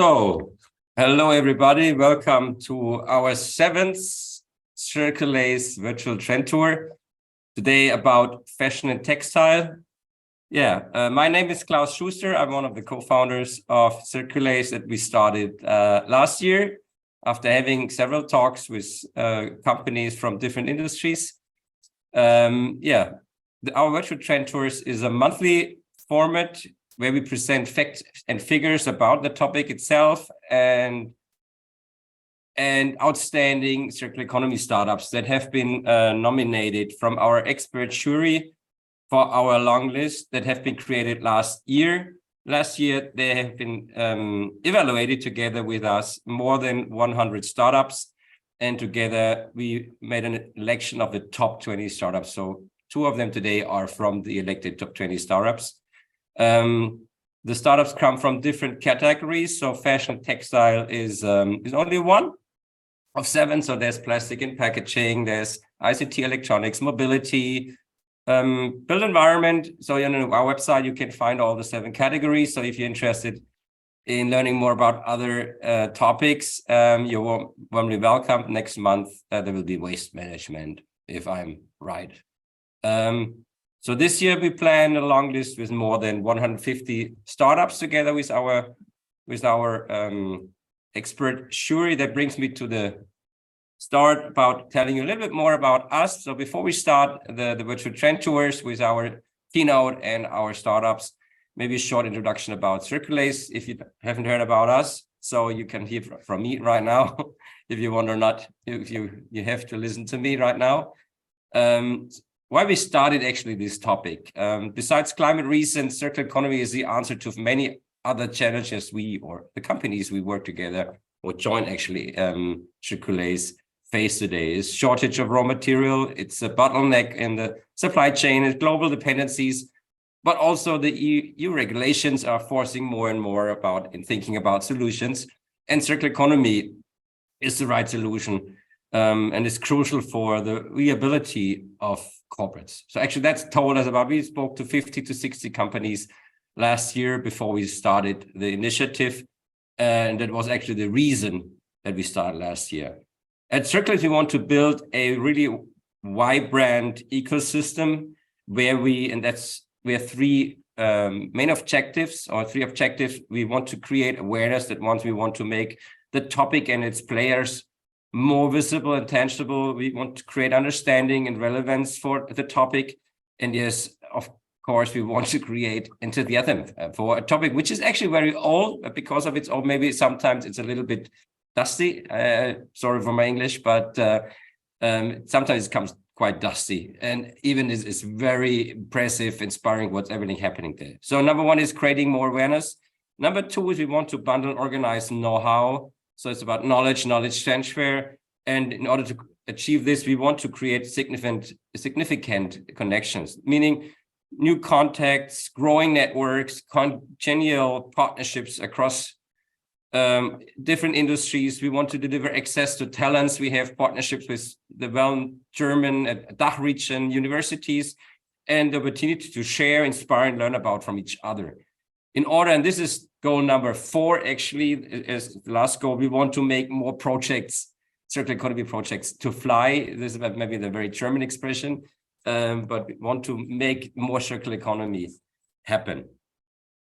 So, hello everybody, welcome to our 7th CIRCULAZE virtual trend tour. Today about fashion and textile. My name is Klaus Schuster. I'm one of the co-founders of CIRCULAZE that we started last year after having several talks with companies from different industries. Our virtual trend tours is a monthly format where we present facts and figures about the topic itself and outstanding circular economy startups that have been nominated from our expert jury for our long list that have been created last year. Last year, they have been evaluated together with us, more than 100 startups. And together, we made an election of the top 20 startups. So 2 of them today are from the elected top 20 startups. The startups come from different categories. So fashion textile is only one of 7. So there's plastic and packaging, there's ICT, electronics, mobility, built environment. So on our website, you can find all the 7 categories. So if you're interested in learning more about other topics, you're warmly welcome. Next month, there will be waste management, if I'm right. So this year we plan a long list with more than 150 startups together with our expert jury. That brings me to the start about telling you a little bit more about us. So before we start the virtual trend tours with our keynote and our startups, maybe a short introduction about CIRCULAZE if you haven't heard about us. So you can hear from me right now if you want or not. If you have to listen to me right now. Why we started actually this topic. Besides climate reasons, circular economy is the answer to many other challenges we or the companies we work together or join actually CIRCULAZE face today is shortage of raw material. It's a bottleneck in the supply chain and global dependencies, but also the EU regulations are forcing more and more about in thinking about solutions, and circular economy is the right solution. And it's crucial for the viability of corporates. So actually that's told us about, we spoke to 50 to 60 companies last year before we started the initiative. And that was actually the reason that we started last year. At CIRCULAZE, we want to build a really vibrant ecosystem where we have 3 main objectives or 3 objectives. We want to create awareness that once we want to make the topic and its players more visible and tangible. We want to create understanding and relevance for the topic. And yes, of course, we want to create enthusiasm for a topic which is actually very old, but because of its old, maybe sometimes it's a little bit dusty. Sorry for my English, but sometimes it comes quite dusty. And even is very impressive, inspiring what's everything happening there. So number 1 is creating more awareness. Number 2 is we want to bundle and organize know-how. So it's about knowledge transfer. And in order to achieve this, we want to create significant connections, meaning new contacts, growing networks, congenial partnerships across different industries. We want to deliver access to talents. We have partnerships with the German DACH region universities and the opportunity to share, inspire, and learn about from each other. In order, and this is goal number 4, actually, as the last goal, we want to make more projects, circular economy projects to fly. This is maybe the very German expression, but we want to make more circular economy happen.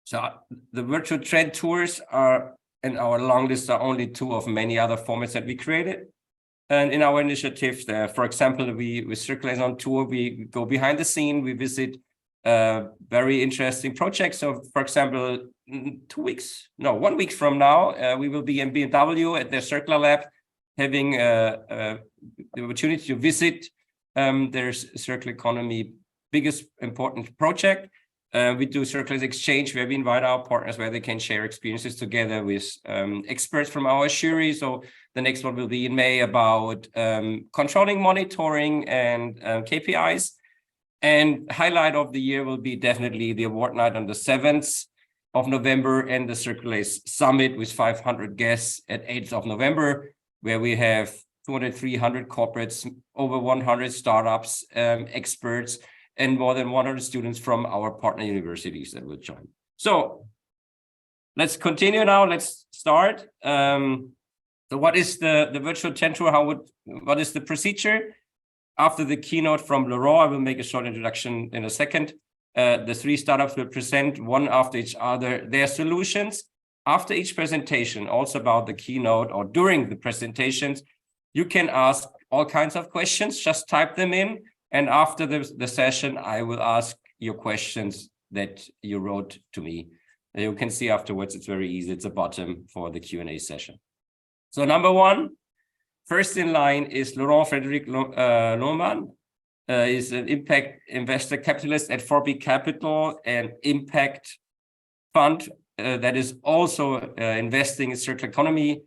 So the virtual trend tours are, and our long list are only 2 of many other formats that we created. And in our initiative, for example, with CIRCULAZE on tour, we go behind the scene, we visit very interesting projects. So for example, 1 week from now, we will be in BMW at their Circular Lab, having the opportunity to visit their circular economy biggest important project. We do CIRCULAZE Exchange, where we invite our partners where they can share experiences together with experts from our jury. So the next one will be in May about controlling, monitoring, and KPIs. And highlight of the year will be definitely the award night on the 7th of November and the CIRCULAZE Summit with 500 guests at 8th of November, where we have 200, 300 corporates, over 100 startups, experts, and more than 100 students from our partner universities that will join. So let's continue now. Let's start. So what is the virtual trend tour? What is the procedure? After the keynote from Laurent, I will make a short introduction in a second. The three startups will present one after each other their solutions. After each presentation, also about the keynote or during the presentations, you can ask all kinds of questions, just type them in. And after the session, I will ask your questions that you wrote to me. You can see afterwards, it's very easy. It's a bottom for the Q&A session. So number one, first in line is Laurent-Frédéric Lohmann. Is an impact investor capitalist at 4B Capital, an impact fund that is also investing in circular economy.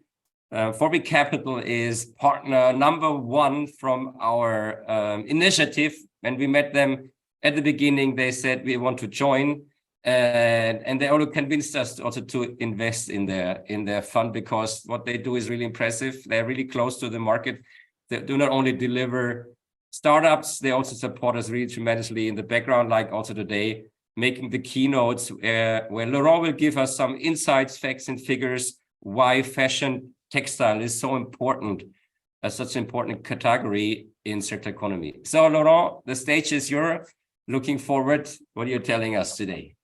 4B Capital is partner number one from our initiative. When we met them at the beginning, they said we want to join, and they also convinced us also to invest in their fund, because what they do is really impressive. They're really close to the market. They do not only deliver startups, they also support us really tremendously in the background, like also today, making the keynotes where Laurent will give us some insights, facts, and figures why fashion textile is so important, such an important category in circular economy. So Laurent, the stage is yours. Looking forward. What are you telling us today?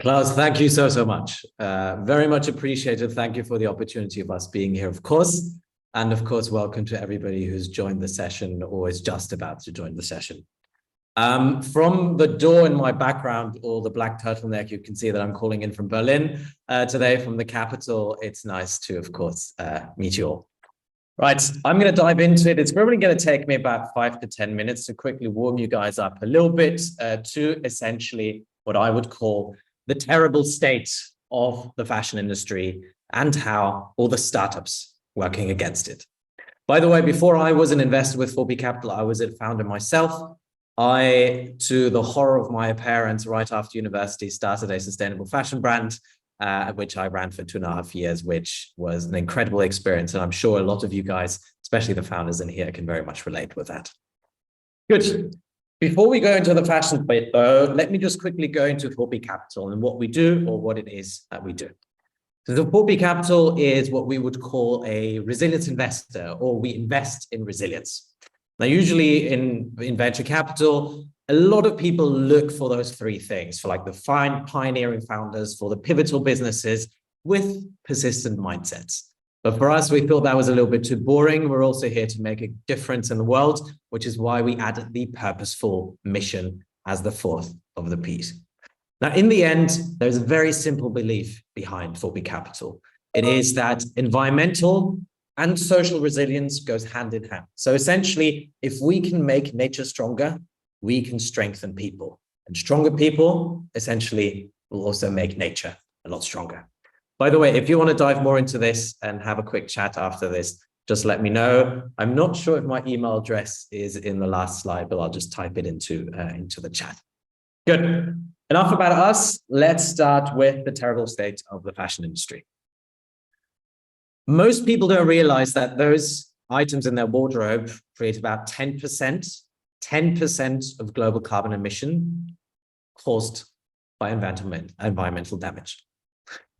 Klaus, thank you so much. Very much appreciated. Thank you for the opportunity of us being here, of course. And of course, welcome to everybody who's joined the session or is just about to join the session. From the door in my background, or the black turtleneck, you can see that I'm calling in from Berlin today, from the capital. It's nice to, of course, meet you all. Right, I'm going to dive into it. It's probably going to take me about 5 to 10 minutes to quickly warm you guys up a little bit to essentially what I would call the terrible state of the fashion industry and how all the startups working against it. By the way, before I was an investor with 4B Capital, I was a founder myself. I, to the horror of my parents, right after university, started a sustainable fashion brand, which I ran for 2.5 years, which was an incredible experience. And I'm sure a lot of you guys, especially the founders in here, can very much relate with that. Good. Before we go into the fashion bit, though, let me just quickly go into 4B Capital and what we do, or what it is that we do. So the 4B Capital is what we would call a resilience investor, or we invest in resilience. Now, usually in venture capital, a lot of people look for those three things, for like the fine pioneering founders, for the pivotal businesses with persistent mindsets. But for us, we thought that was a little bit too boring. We're also here to make a difference in the world, which is why we added the purposeful mission as the fourth of the P's. Now, in the end, there's a very simple belief behind 4B Capital. It is that environmental and social resilience goes hand in hand. So essentially, if we can make nature stronger, we can strengthen people. And stronger people, essentially, will also make nature a lot stronger. By the way, if you want to dive more into this and have a quick chat after this, just let me know. I'm not sure if my email address is in the last slide, but I'll just type it into the chat. Good. Enough about us. Let's start with the terrible state of the fashion industry. Most people don't realize that those items in their wardrobe create about 10% of global carbon emission caused by environmental damage.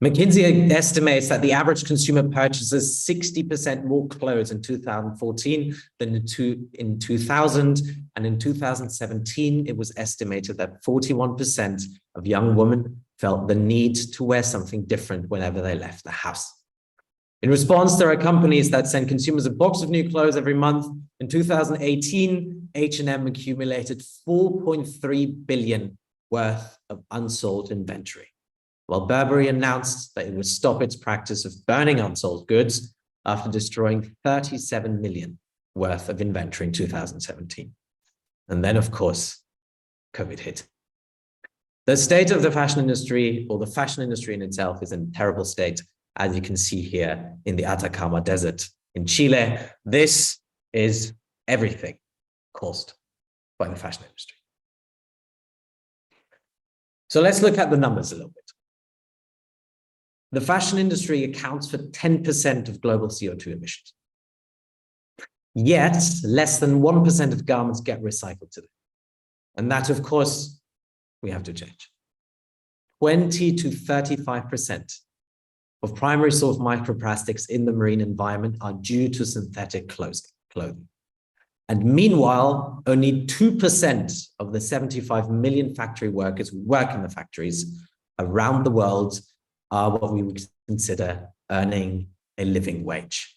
McKinsey estimates that the average consumer purchases 60% more clothes in 2014 than in 2000. And in 2017, it was estimated that 41% of young women felt the need to wear something different whenever they left the house. In response, there are companies that send consumers a box of new clothes every month. In 2018, H&M accumulated 4.3 billion worth of unsold inventory, while Burberry announced that it would stop its practice of burning unsold goods after destroying 37 million worth of inventory in 2017. And then, of course, COVID hit. The state of the fashion industry, or the fashion industry in itself, is in a terrible state, as you can see here in the Atacama Desert in Chile. This is everything caused by the fashion industry. So let's look at the numbers a little bit. The fashion industry accounts for 10% of global CO2 emissions. Yet, less than 1% of garments get recycled today. And that, of course, we have to change. 20 to 35% of primary source microplastics in the marine environment are due to synthetic clothing. And meanwhile, only 2% of the 75 million factory workers who work in the factories around the world are what we would consider earning a living wage.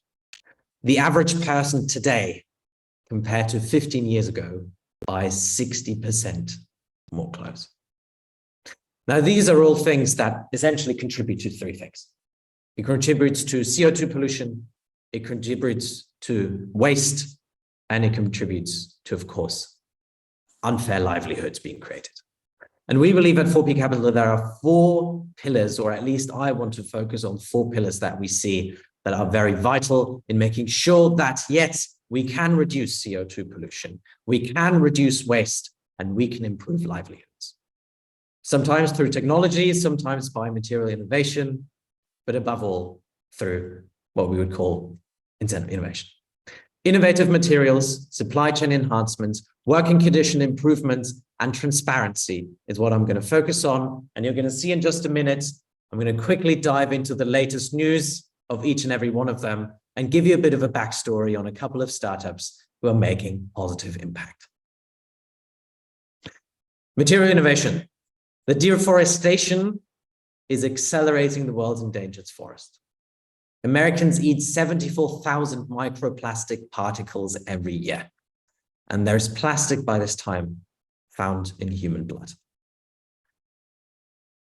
The average person today, compared to 15 years ago, buys 60% more clothes. Now, these are all things that essentially contribute to three things. It contributes to CO2 pollution, it contributes to waste, and it contributes to, of course, unfair livelihoods being created. And we believe at 4P Capital there are 4 pillars, or at least I want to focus on 4 pillars that we see that are very vital in making sure that, yes, we can reduce CO2 pollution, we can reduce waste, and we can improve livelihoods. Sometimes through technology, sometimes by material innovation, but above all, through what we would call innovation. Innovative materials, supply chain enhancements, working condition improvements, and transparency is what I'm going to focus on. And you're going to see in just a minute, I'm going to quickly dive into the latest news of each and every one of them and give you a bit of a backstory on a couple of startups who are making positive impact. Material innovation. The deforestation is accelerating the world's endangered forest. Americans eat 74,000 microplastic particles every year. And there's plastic by this time found in human blood.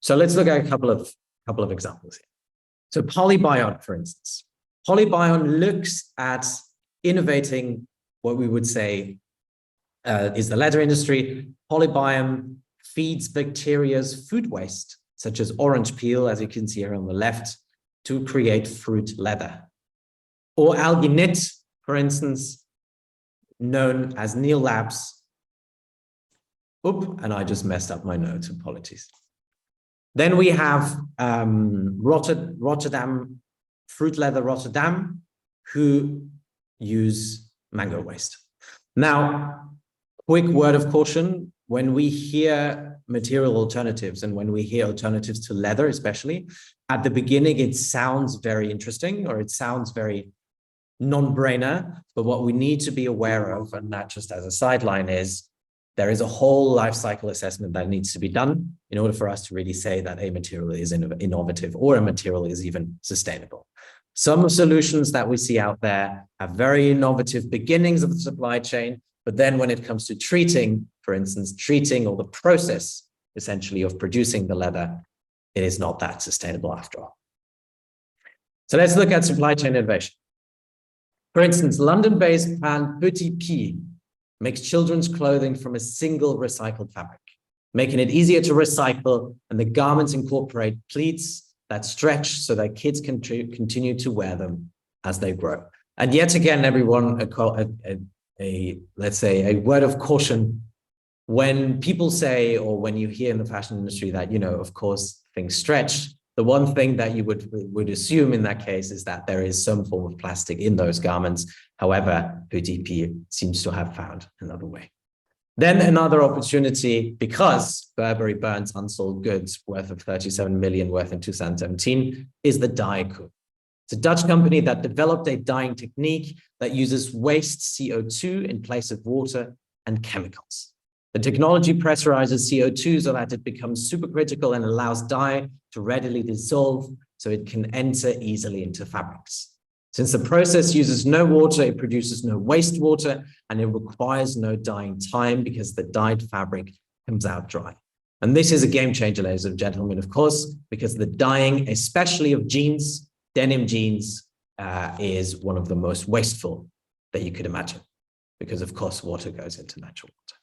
So let's look at a couple of examples here. So Polybion, for instance. Polybion looks at innovating what we would say is the leather industry. Polybion feeds bacteria's food waste, such as orange peel, as you can see here on the left, to create fruit leather. Or Algae Knit, for instance, known as Neil Labs. And I just messed up my notes, apologies. Then we have Rotterdam, Fruit Leather Rotterdam, who use mango waste. Now, quick word of caution, when we hear material alternatives and when we hear alternatives to leather, especially, at the beginning, it sounds very interesting or it sounds very non-brainer, but what we need to be aware of, and that just as a sideline, is there is a whole life cycle assessment that needs to be done in order for us to really say that a material is innovative or a material is even sustainable. Some solutions that we see out there have very innovative beginnings of the supply chain, but then when it comes to treating, for instance, treating or the process essentially of producing the leather, it is not that sustainable after all. So let's look at supply chain innovation. For instance, London-based brand Petit P makes children's clothing from a single recycled fabric, making it easier to recycle, and the garments incorporate pleats that stretch so that kids can continue to wear them as they grow. And yet again, everyone, let's say a word of caution, when people say, or when you hear in the fashion industry that, you know, of course, things stretch, the one thing that you would assume in that case is that there is some form of plastic in those garments. However, Petit P seems to have found another way. Then another opportunity, because Burberry burns unsold goods worth of 37 million worth in 2017, is the dye coup. It's a Dutch company that developed a dyeing technique that uses waste CO2 in place of water and chemicals. The technology pressurizes CO2 so that it becomes supercritical and allows dye to readily dissolve so it can enter easily into fabrics. Since the process uses no water, it produces no wastewater, and it requires no dyeing time because the dyed fabric comes out dry. And this is a game changer, ladies and gentlemen, of course, because the dyeing, especially of jeans, denim jeans, is one of the most wasteful that you could imagine, because of course, water goes into natural water.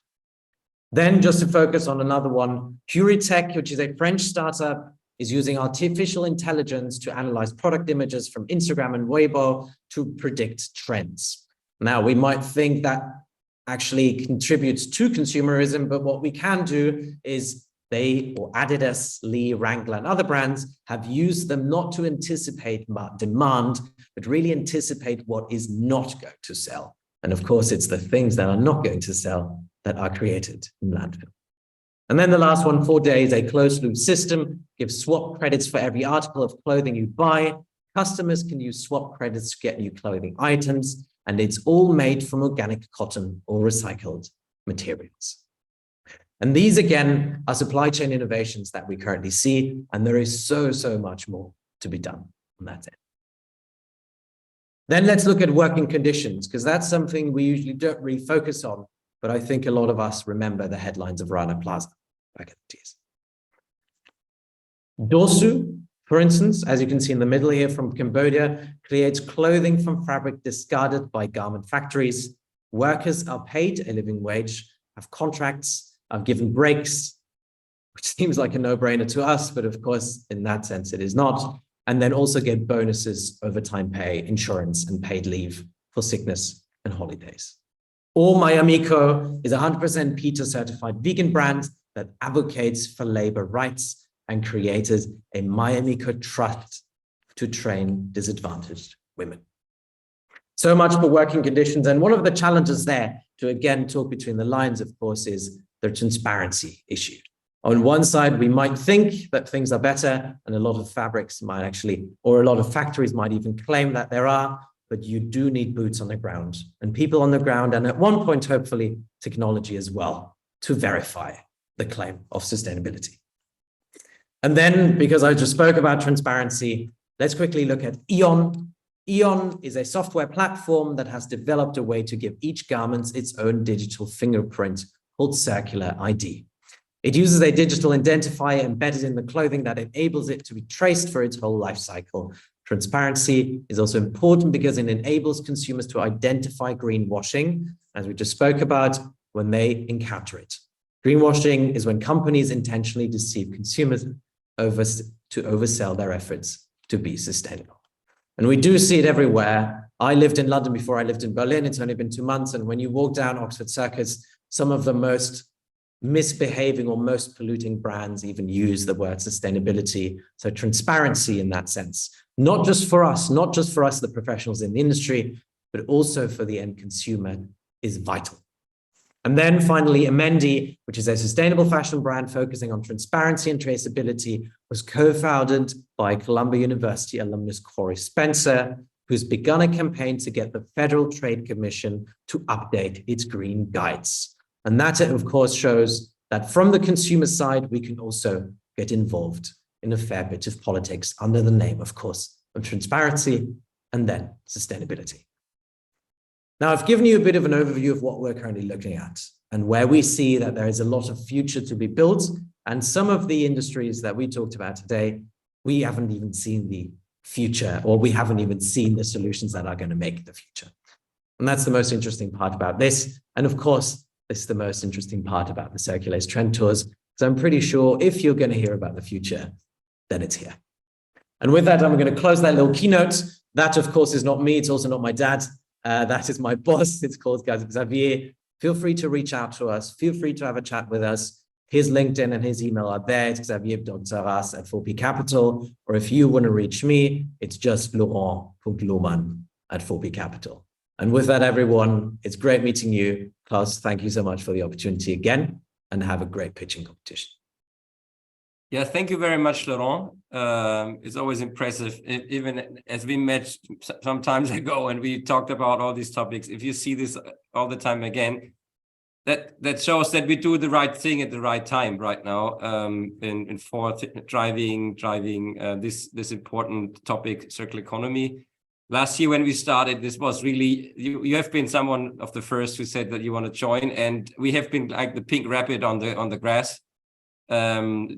Then just to focus on another one, Curitech, which is a French startup, is using artificial intelligence to analyze product images from Instagram and Weibo to predict trends. Now, we might think that actually contributes to consumerism, but what we can do is they, or Adidas, Lee, Wrangler, and other brands have used them not to anticipate demand, but really anticipate what is not going to sell. And of course, it's the things that are not going to sell that are created in landfill. And then the last one, 4 days, a closed loop system gives swap credits for every article of clothing you buy. Customers can use swap credits to get new clothing items, and it's all made from organic cotton or recycled materials. And these, again, are supply chain innovations that we currently see, and there is so much more to be done on that end. Then let's look at working conditions, because that's something we usually don't really focus on, but I think a lot of us remember the headlines of Rana Plaza back in the days. Dosu, for instance, as you can see in the middle here from Cambodia, creates clothing from fabric discarded by garment factories. Workers are paid a living wage, have contracts, are given breaks, which seems like a no-brainer to us, but of course, in that sense, it is not. And then also get bonuses, overtime pay, insurance, and paid leave for sickness and holidays. Or My Amico is a 100% PETA certified vegan brand that advocates for labor rights and created a My Amico trust to train disadvantaged women. So much for working conditions. And one of the challenges there, to again talk between the lines, of course, is the transparency issue. On one side, we might think that things are better, and a lot of fabrics might actually, or a lot of factories might even claim that there are, but you do need boots on the ground and people on the ground, and at one point, hopefully, technology as well to verify the claim of sustainability. And then, because I just spoke about transparency, let's quickly look at Aeon. Aeon is a software platform that has developed a way to give each garment its own digital fingerprint called Circular ID. It uses a digital identifier embedded in the clothing that enables it to be traced for its whole life cycle. Transparency is also important because it enables consumers to identify greenwashing, as we just spoke about, when they encounter it. Greenwashing is when companies intentionally deceive consumers to oversell their efforts to be sustainable. And we do see it everywhere. I lived in London before I lived in Berlin. It's only been 2 months. And when you walk down Oxford Circus, some of the most misbehaving or most polluting brands even use the word sustainability. So transparency in that sense, not just for us, the professionals in the industry, but also for the end consumer, is vital. And then finally, Amendi, which is a sustainable fashion brand focusing on transparency and traceability, was co-founded by Columbia University alumnus Corey Spencer, who's begun a campaign to get the Federal Trade Commission to update its green guides. And that, of course, shows that from the consumer side, we can also get involved in a fair bit of politics under the name, of course, of transparency and then sustainability. Now, I've given you a bit of an overview of what we're currently looking at and where we see that there is a lot of future to be built. And some of the industries that we talked about today, we haven't even seen the future, or we haven't even seen the solutions that are going to make the future. And that's the most interesting part about this. And of course, this is the most interesting part about the CIRCULAZE Trend Tours, because I'm pretty sure if you're going to hear about the future, then it's here. And with that, I'm going to close that little keynote. That, of course, is not me. It's also not my dad. That is my boss. It's called Xavier. Feel free to reach out to us. Feel free to have a chat with us. His LinkedIn and his email are there. It's xavier.zaras@4P Capital. Or if you want to reach me, it's just Laurent.Lohmann@4P Capital. And with that, everyone, it's great meeting you. Klaus, thank you so much for the opportunity again, and have a great pitching competition. Yeah, thank you very much, Laurent. It's always impressive, even as we met some time ago and we talked about all these topics. If you see this all the time again, that shows that we do the right thing at the right time right now in driving this important topic, circular economy. Last year when we started, this was really, you have been someone of the first who said that you want to join, and we have been like the pink rabbit on the grass.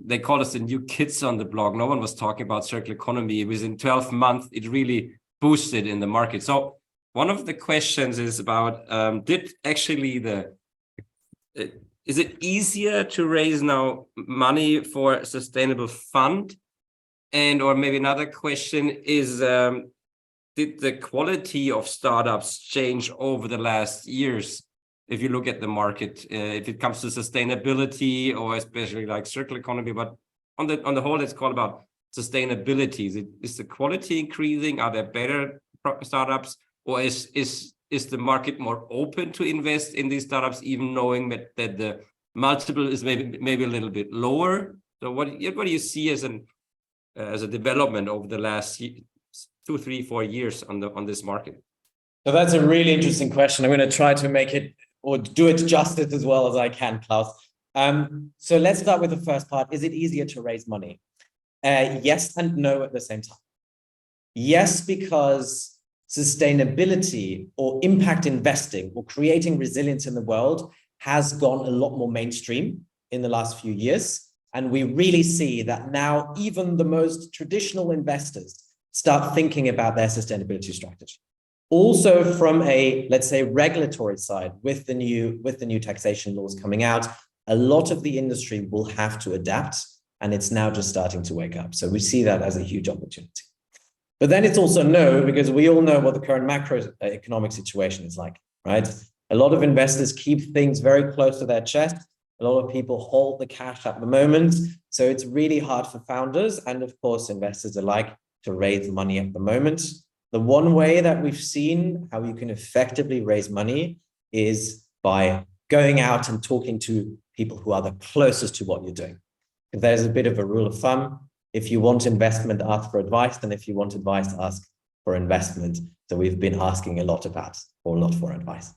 They call us the new kids on the block. No one was talking about circular economy. Within 12 months, it really boosted in the market. So one of the questions is about, is it easier to raise now money for a sustainable fund? And, or maybe another question is, did the quality of startups change over the last years? If you look at the market, if it comes to sustainability or especially like circular economy, but on the whole, it's called about sustainability. Is the quality increasing? Are there better startups, or is the market more open to invest in these startups, even knowing that the multiple is maybe a little bit lower. So what do you see as a development over the last 2, 3, 4 years on this market? So that's a really interesting question. I'm going to try to make it or do it justice as well as I can, Klaus. So let's start with the first part. Is it easier to raise money? Yes and no at the same time. Yes, because sustainability or impact investing or creating resilience in the world has gone a lot more mainstream in the last few years. And we really see that now even the most traditional investors start thinking about their sustainability strategy. Also from a, let's say, regulatory side, with the new taxation laws coming out, a lot of the industry will have to adapt, and it's now just starting to wake up. So we see that as a huge opportunity. But then it's also no, because we all know what the current macroeconomic situation is like, right? A lot of investors keep things very close to their chest. A lot of people hold the cash at the moment. So it's really hard for founders and, of course, investors alike to raise money at the moment. The one way that we've seen how you can effectively raise money is by going out and talking to people who are the closest to what you're doing. If there's a bit of a rule of thumb, if you want investment, ask for advice, and if you want advice, ask for investment. So we've been asking a lot about, or a lot for advice.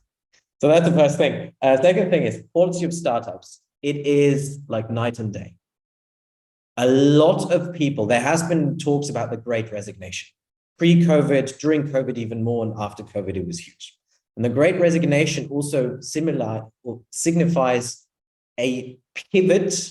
So that's the first thing. Second thing is quality of startups. It is like night and day. A lot of people, there has been talks about the Great Resignation. Pre-COVID, during COVID even more, and after COVID, it was huge. And the Great Resignation also signifies a pivot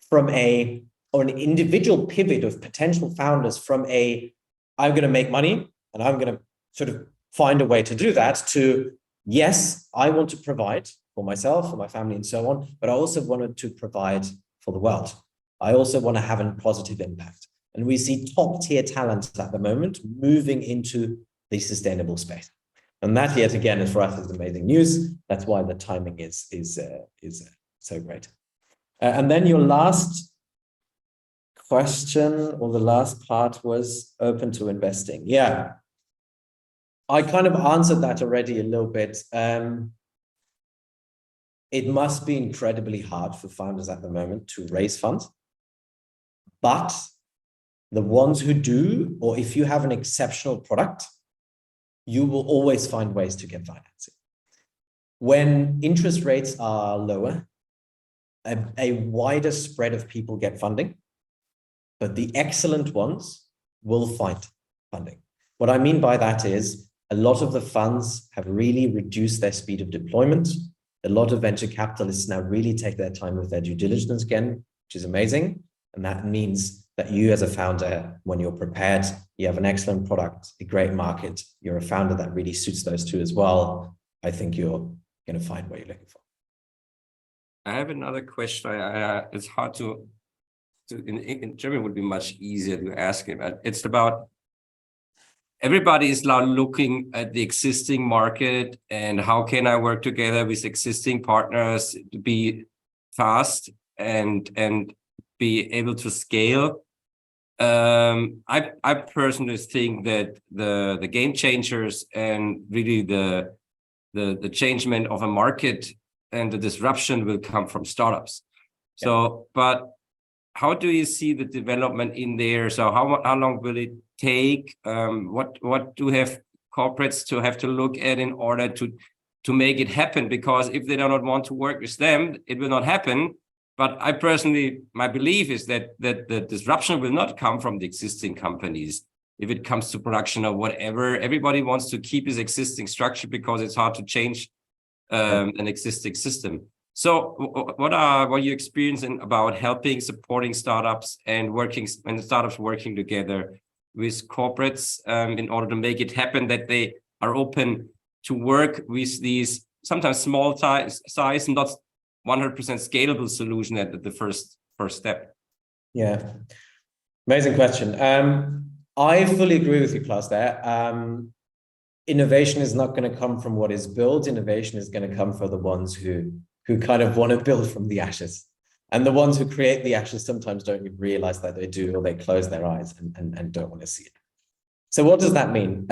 from an individual pivot of potential founders from I'm going to make money and I'm going to sort of find a way to do that to, yes, I want to provide for myself, for my family and so on, but I also wanted to provide for the world. I also want to have a positive impact. And we see top tier talents at the moment moving into the sustainable space. And that yet again, is for us is amazing news. That's why the timing is so great. And then your last question or the last part was open to investing. Yeah, I kind of answered that already a little bit. It must be incredibly hard for founders at the moment to raise funds, but the ones who do, or if you have an exceptional product, you will always find ways to get financing. When interest rates are lower, a wider spread of people get funding, but the excellent ones will find funding. What I mean by that is a lot of the funds have really reduced their speed of deployment. A lot of venture capitalists now really take their time with their due diligence again, which is amazing. And that means that you as a founder, when you're prepared, you have an excellent product, a great market, you're a founder that really suits those two as well. I think you're going to find what you're looking for. I have another question. It's hard to in German would be much easier to ask it. But it's about everybody is now looking at the existing market and how can I work together with existing partners to be fast and be able to scale. I personally think that the game changers and really the changement of a market and the disruption will come from startups. Yeah. So, but how do you see the development in there? So how long will it take? What do have corporates to have to look at in order to make it happen? Because if they do not want to work with them, it will not happen. But I personally, my belief is that the disruption will not come from the existing companies. If it comes to production or whatever, everybody wants to keep his existing structure because it's hard to change an existing system. So what are you experiencing about helping, supporting startups and startups working together with corporates in order to make it happen, that they are open to work with these sometimes small size, not 100% scalable solution at the first step? Yeah, amazing question. I fully agree with you, Klaus, there. Innovation is not going to come from what is built. Innovation is going to come from the ones who kind of want to build from the ashes. And the ones who create the ashes sometimes don't even realize that they do, or they close their eyes and don't want to see it. So what does that mean?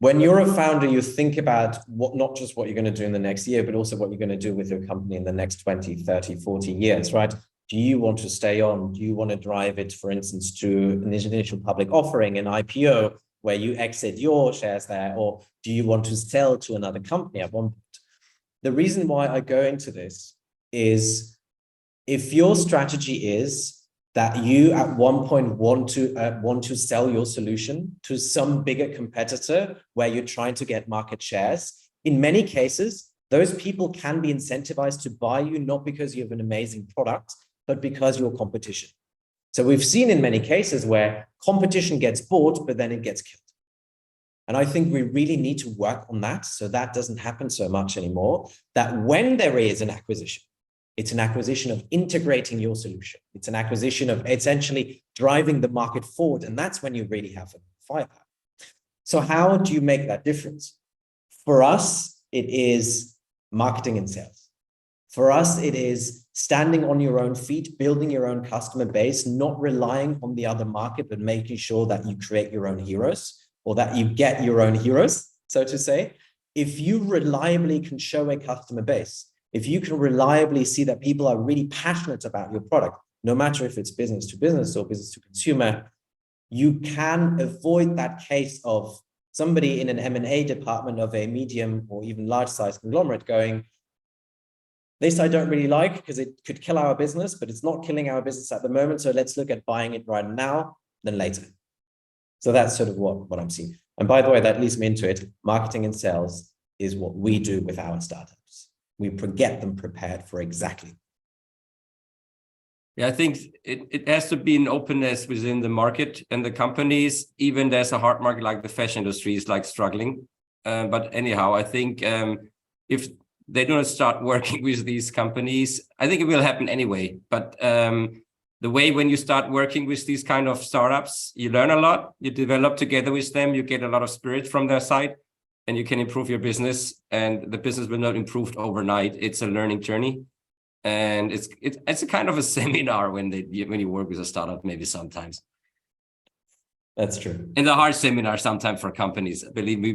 when you're a founder, you think about not just what you're going to do in the next year, but also what you're going to do with your company in the next 20, 30, 40 years, right? Do you want to stay on? Do you want to drive it, for instance, to an initial public offering, an IPO, where you exit your shares there? Or do you want to sell to another company at one point? The reason why I go into this is if your strategy is that you at one point want to sell your solution to some bigger competitor where you're trying to get market shares, in many cases, those people can be incentivized to buy you, not because you have an amazing product, but because you're competition. So we've seen in many cases where competition gets bought, but then it gets killed. And I think we really need to work on that so that doesn't happen so much anymore, that when there is an acquisition, it's an acquisition of integrating your solution. It's an acquisition of essentially driving the market forward. And that's when you really have a firepower. So how do you make that difference? For us, it is marketing and sales. For us, it is standing on your own feet, building your own customer base, not relying on the other market, but making sure that you create your own heroes or that you get your own heroes, so to say. If you reliably can show a customer base, if you can reliably see that people are really passionate about your product, no matter if it's business to business or business to consumer, you can avoid that case of somebody in an M&A department of a medium or even large size conglomerate going, this I don't really like because it could kill our business, but it's not killing our business at the moment. So let's look at buying it right now, then later. So that's sort of what I'm seeing. And by the way, that leads me into it. Marketing and sales is what we do with our startups. We get them prepared for exactly. Yeah, I think it has to be an openness within the market and the companies. Even there's a hard market like the fashion industry is like struggling. But anyhow, I think if they don't start working with these companies, I think it will happen anyway. But the way when you start working with these kind of startups, you learn a lot, you develop together with them, you get a lot of spirit from their side, and you can improve your business. And the business will not improve overnight. It's a learning journey. And it's a kind of a seminar when you work with a startup, maybe sometimes. That's true. And a hard seminar sometimes for companies. Believe me,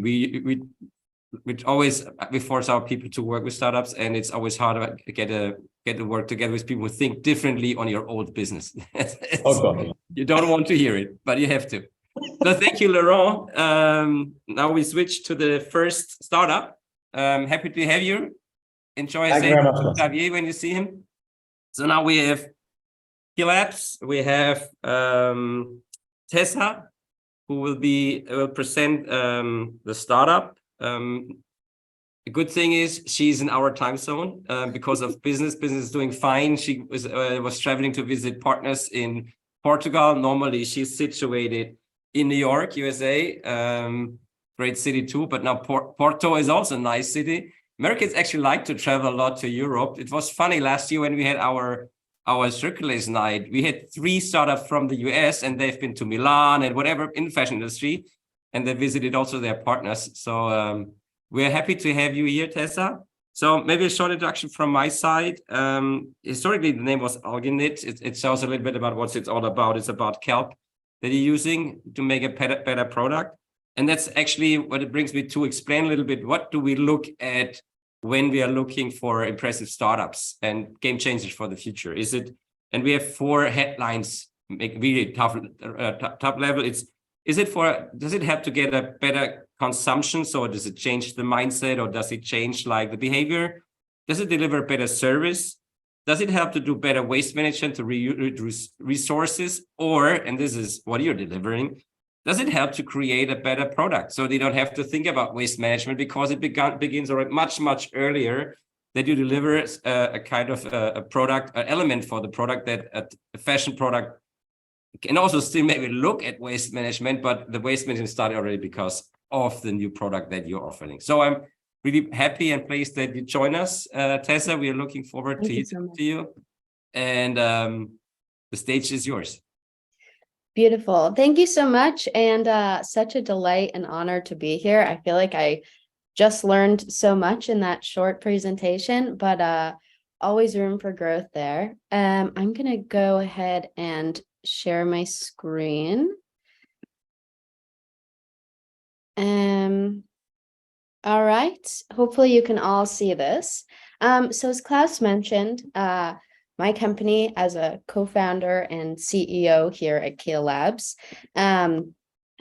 we force our people to work with startups, and it's always hard to get to work together with people who think differently on your old business. You don't want to hear it, but you have to. So thank you, Laurent. Now we switch to the first startup. Happy to have you. Enjoy Xavier when you see him. So now we have Keel, we have Tessa, who will present the startup. The good thing is she's in our time zone because of business. Business is doing fine. She was traveling to visit partners in Portugal. Normally she's situated in New York, USA. Great city too, but now Porto is also a nice city. Americans actually like to travel a lot to Europe. It was funny last year when we had our CIRCULAZE night. We had 3 startups from the US, and they've been to Milan and whatever in the fashion industry, and they visited also their partners. So we're happy to have you here, Tessa. So maybe a short introduction from my side. Historically, the name was Alginate. It shows a little bit about what it's all about. It's about kelp that you're using to make a better product. And that's actually what it brings me to explain a little bit. What do we look at when we are looking for impressive startups and game changers for the future? And we have 4 headlines, make really top level. Does it have to get a better consumption? So does it change the mindset, or does it change like the behavior? Does it deliver better service? Does it help to do better waste management to reduce resources? Or, and this is what you're delivering, does it help to create a better product so they don't have to think about waste management, because it begins already much earlier, that you deliver a kind of a product, an element for the product that a fashion product can also still maybe look at waste management, but the waste management started already because of the new product that you're offering. So I'm really happy and pleased that you join us, Tessa. We are looking forward to you. And the stage is yours. Beautiful. Thank you so much. And such a delight and honor to be here. I feel like I just learned so much in that short presentation, but always room for growth there. I'm going to go ahead and share my screen. All right. Hopefully you can all see this. So as Klaus mentioned, my company as a co-founder and CEO here at Keel Labs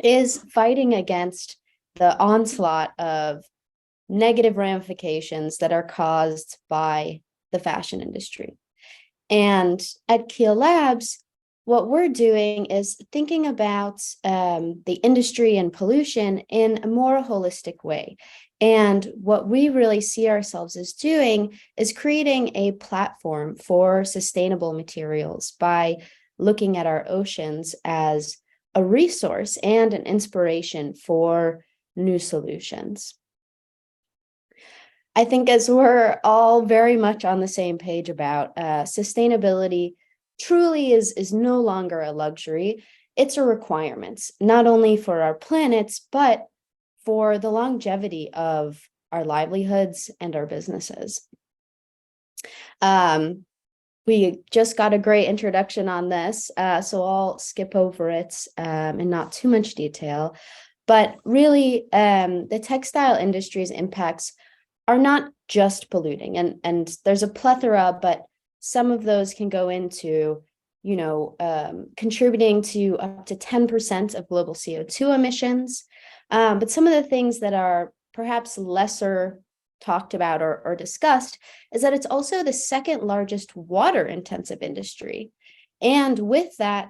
is fighting against the onslaught of negative ramifications that are caused by the fashion industry. And at Keel Labs, what we're doing is thinking about the industry and pollution in a more holistic way. And what we really see ourselves as doing is creating a platform for sustainable materials by looking at our oceans as a resource and an inspiration for new solutions. I think as we're all very much on the same page about sustainability truly is no longer a luxury. It's a requirement, not only for our planets, but for the longevity of our livelihoods and our businesses. We just got a great introduction on this, so I'll skip over it in not too much detail. But really, the textile industry's impacts are not just polluting, and there's a plethora, but some of those can go into, contributing to up to 10% of global CO2 emissions. But some of the things that are perhaps lesser talked about or discussed is that it's also the second largest water intensive industry. And with that,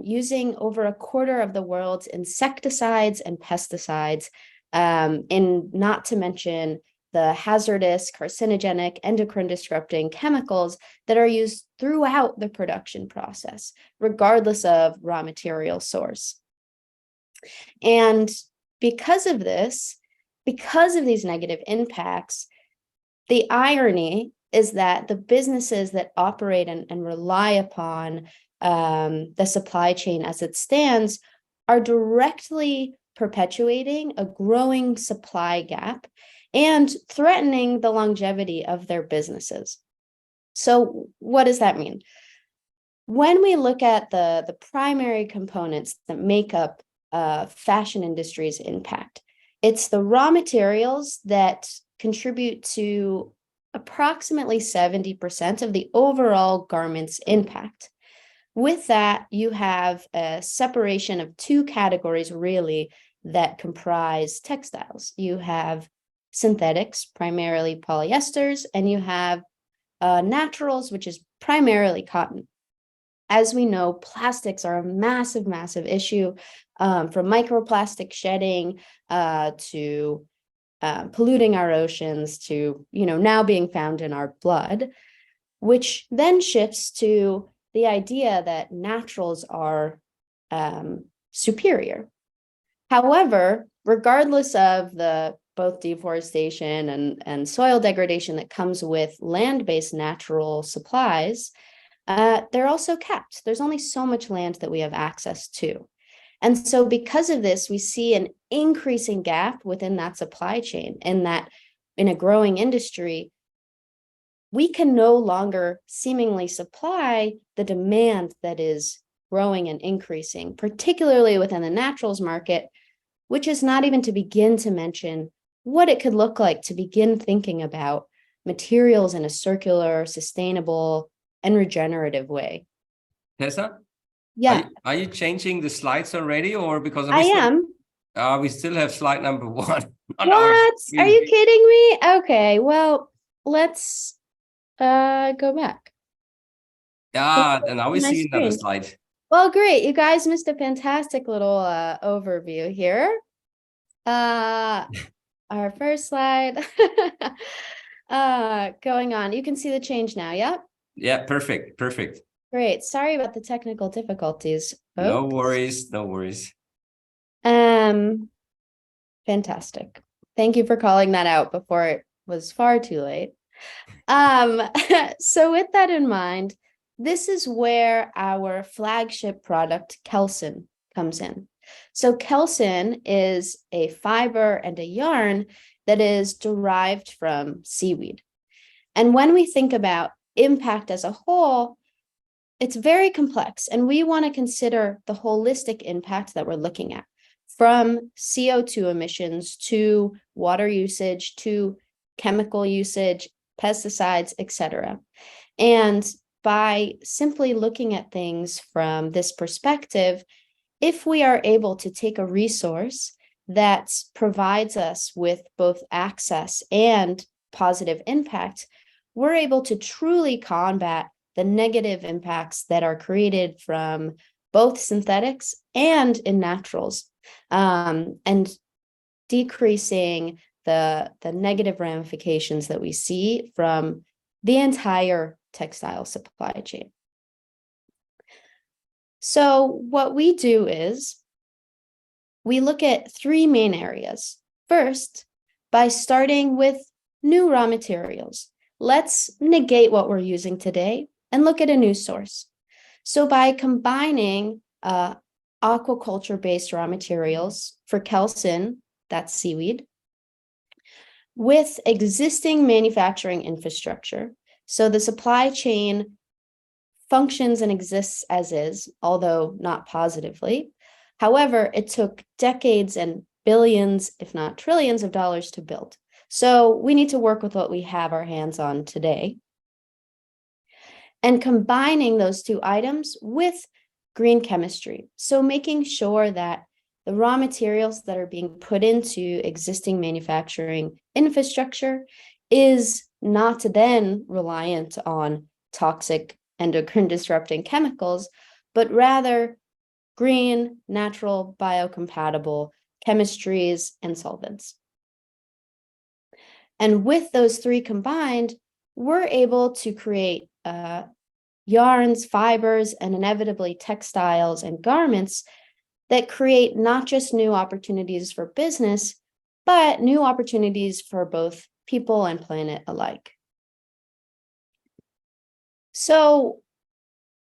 using over a quarter of the world's insecticides and pesticides, in not to mention the hazardous, carcinogenic, endocrine disrupting chemicals that are used throughout the production process, regardless of raw material source. And because of this, because of these negative impacts, the irony is that the businesses that operate and rely upon the supply chain as it stands are directly perpetuating a growing supply gap and threatening the longevity of their businesses. So what does that mean? When we look at the primary components that make up fashion industry's impact, it's the raw materials that contribute to approximately 70% of the overall garment's impact. With that, you have a separation of two categories really that comprise textiles. You have synthetics, primarily polyesters, and you have naturals, which is primarily cotton. As we know, plastics are a massive, massive issue, from microplastic shedding to polluting our oceans to, now being found in our blood, which then shifts to the idea that naturals are superior. However, regardless of both deforestation and soil degradation that comes with land-based natural supplies, they're also capped. There's only so much land that we have access to. And so because of this, we see an increasing gap within that supply chain, and that in a growing industry, we can no longer seemingly supply the demand that is growing and increasing, particularly within the naturals market, which is not even to begin to mention what it could look like to begin thinking about materials in a circular, sustainable, and regenerative way. Tessa? Yeah. Are you changing the slides already, or because I am? We still have slide number 1 on What? Are you kidding me? Okay, well, let's go back. Yeah, and now we My see another screen. slide. Well, great. You guys missed a fantastic little overview here. Our first slide. Going on. You can see the change now, yeah? Yeah, perfect. Great. Sorry about the technical difficulties, folks. No worries, no worries. Fantastic. Thank you for calling that out before it was far too late. So with that in mind, this is where our flagship product, Kelsen, comes in. So Kelsen is a fiber and a yarn that is derived from seaweed. And when we think about impact as a whole, it's very complex, and we want to consider the holistic impact that we're looking at. from CO2 emissions to water usage to chemical usage, pesticides, etc. And by simply looking at things from this perspective, if we are able to take a resource that provides us with both access and positive impact, we're able to truly combat the negative impacts that are created from both synthetics and in naturals, and decreasing the negative ramifications that we see from the entire textile supply chain. So what we do is we look at three main areas. First, by starting with new raw materials, let's negate what we're using today and look at a new source. So by combining aquaculture-based raw materials for kelson, that's seaweed, with existing manufacturing infrastructure, so the supply chain functions and exists as is, although not positively. However, it took decades and billions, if not trillions of dollars to build. So we need to work with what we have our hands on today. And combining those two items with green chemistry. So making sure that the raw materials that are being put into existing manufacturing infrastructure is not then reliant on toxic endocrine disrupting chemicals, but rather green, natural, biocompatible chemistries and solvents. And with those three combined, we're able to create yarns, fibers, and inevitably textiles and garments that create not just new opportunities for business, but new opportunities for both people and planet alike. So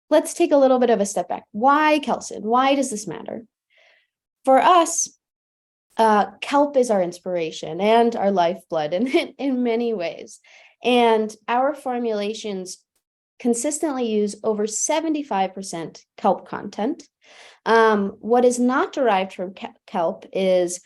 let's take a little bit of a step back. Why kelson? Why does this matter? For us, kelp is our inspiration and our lifeblood in many ways. And our formulations consistently use over 75% kelp content. What is not derived from kelp is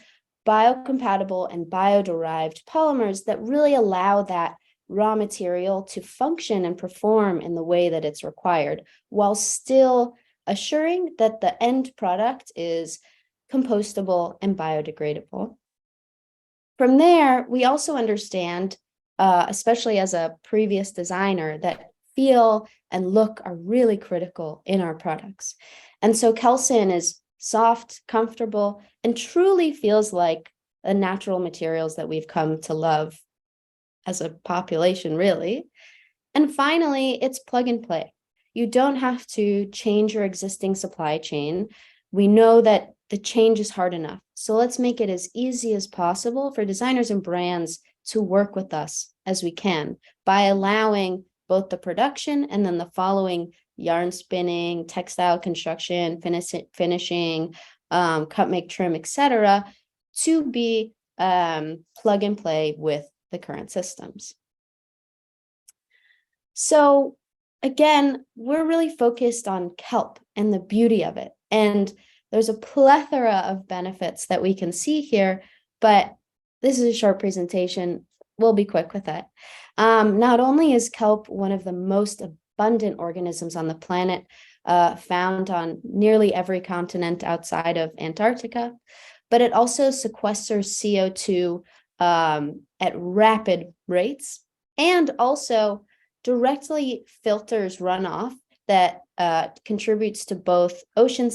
biocompatible and bio-derived polymers that really allow that raw material to function and perform in the way that it's required, while still assuring that the end product is compostable and biodegradable. From there, we also understand, especially as a previous designer, that feel and look are really critical in our products. And so kelson is soft, comfortable, and truly feels like the natural materials that we've come to love as a population, really. And finally, it's plug and play. You don't have to change your existing supply chain. We know that the change is hard enough. So let's make it as easy as possible for designers and brands to work with us as we can by allowing both the production and then the following yarn spinning, textile construction, finishing, cut, make, trim, etc., to be plug and play with the current systems. So again, we're really focused on kelp and the beauty of it. And there's a plethora of benefits that we can see here, but this is a short presentation. We'll be quick with it. Not only is kelp one of the most abundant organisms on the planet, found on nearly every continent outside of Antarctica, but it also sequesters CO2 at rapid rates, and also directly filters runoff that contributes to both ocean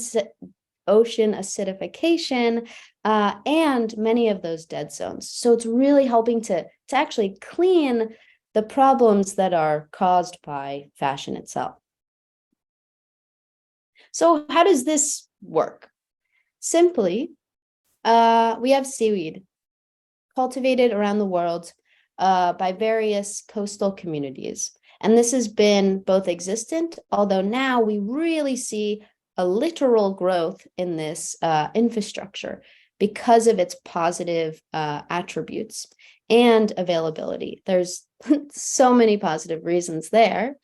acidification and many of those dead zones. So it's really helping to actually clean the problems that are caused by fashion itself. So how does this work? Simply, we have seaweed cultivated around the world by various coastal communities. And this has been both existent, although now we really see a literal growth in this infrastructure because of its positive attributes and availability. There's so many positive reasons there.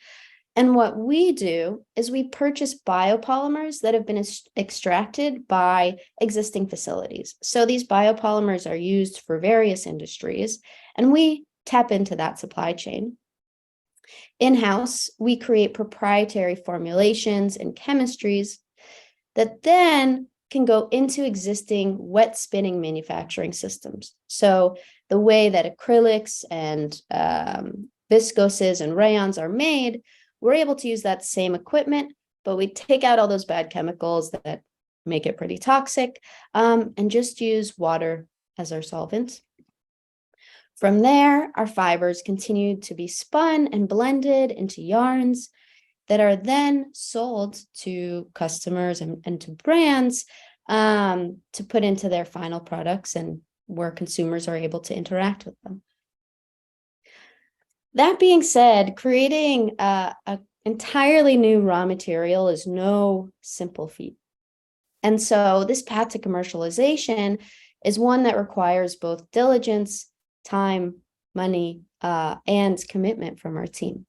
And what we do is we purchase biopolymers that have been extracted by existing facilities. So these biopolymers are used for various industries, and we tap into that supply chain. In-house, we create proprietary formulations and chemistries that then can go into existing wet spinning manufacturing systems. So the way that acrylics and viscoses and rayons are made, we're able to use that same equipment, but we take out all those bad chemicals that make it pretty toxic, and just use water as our solvent. From there, our fibers continue to be spun and blended into yarns that are then sold to customers and to brands to put into their final products, and where consumers are able to interact with them. That being said, creating an entirely new raw material is no simple feat. And so this path to commercialization is one that requires both diligence, time, money, and commitment from our team.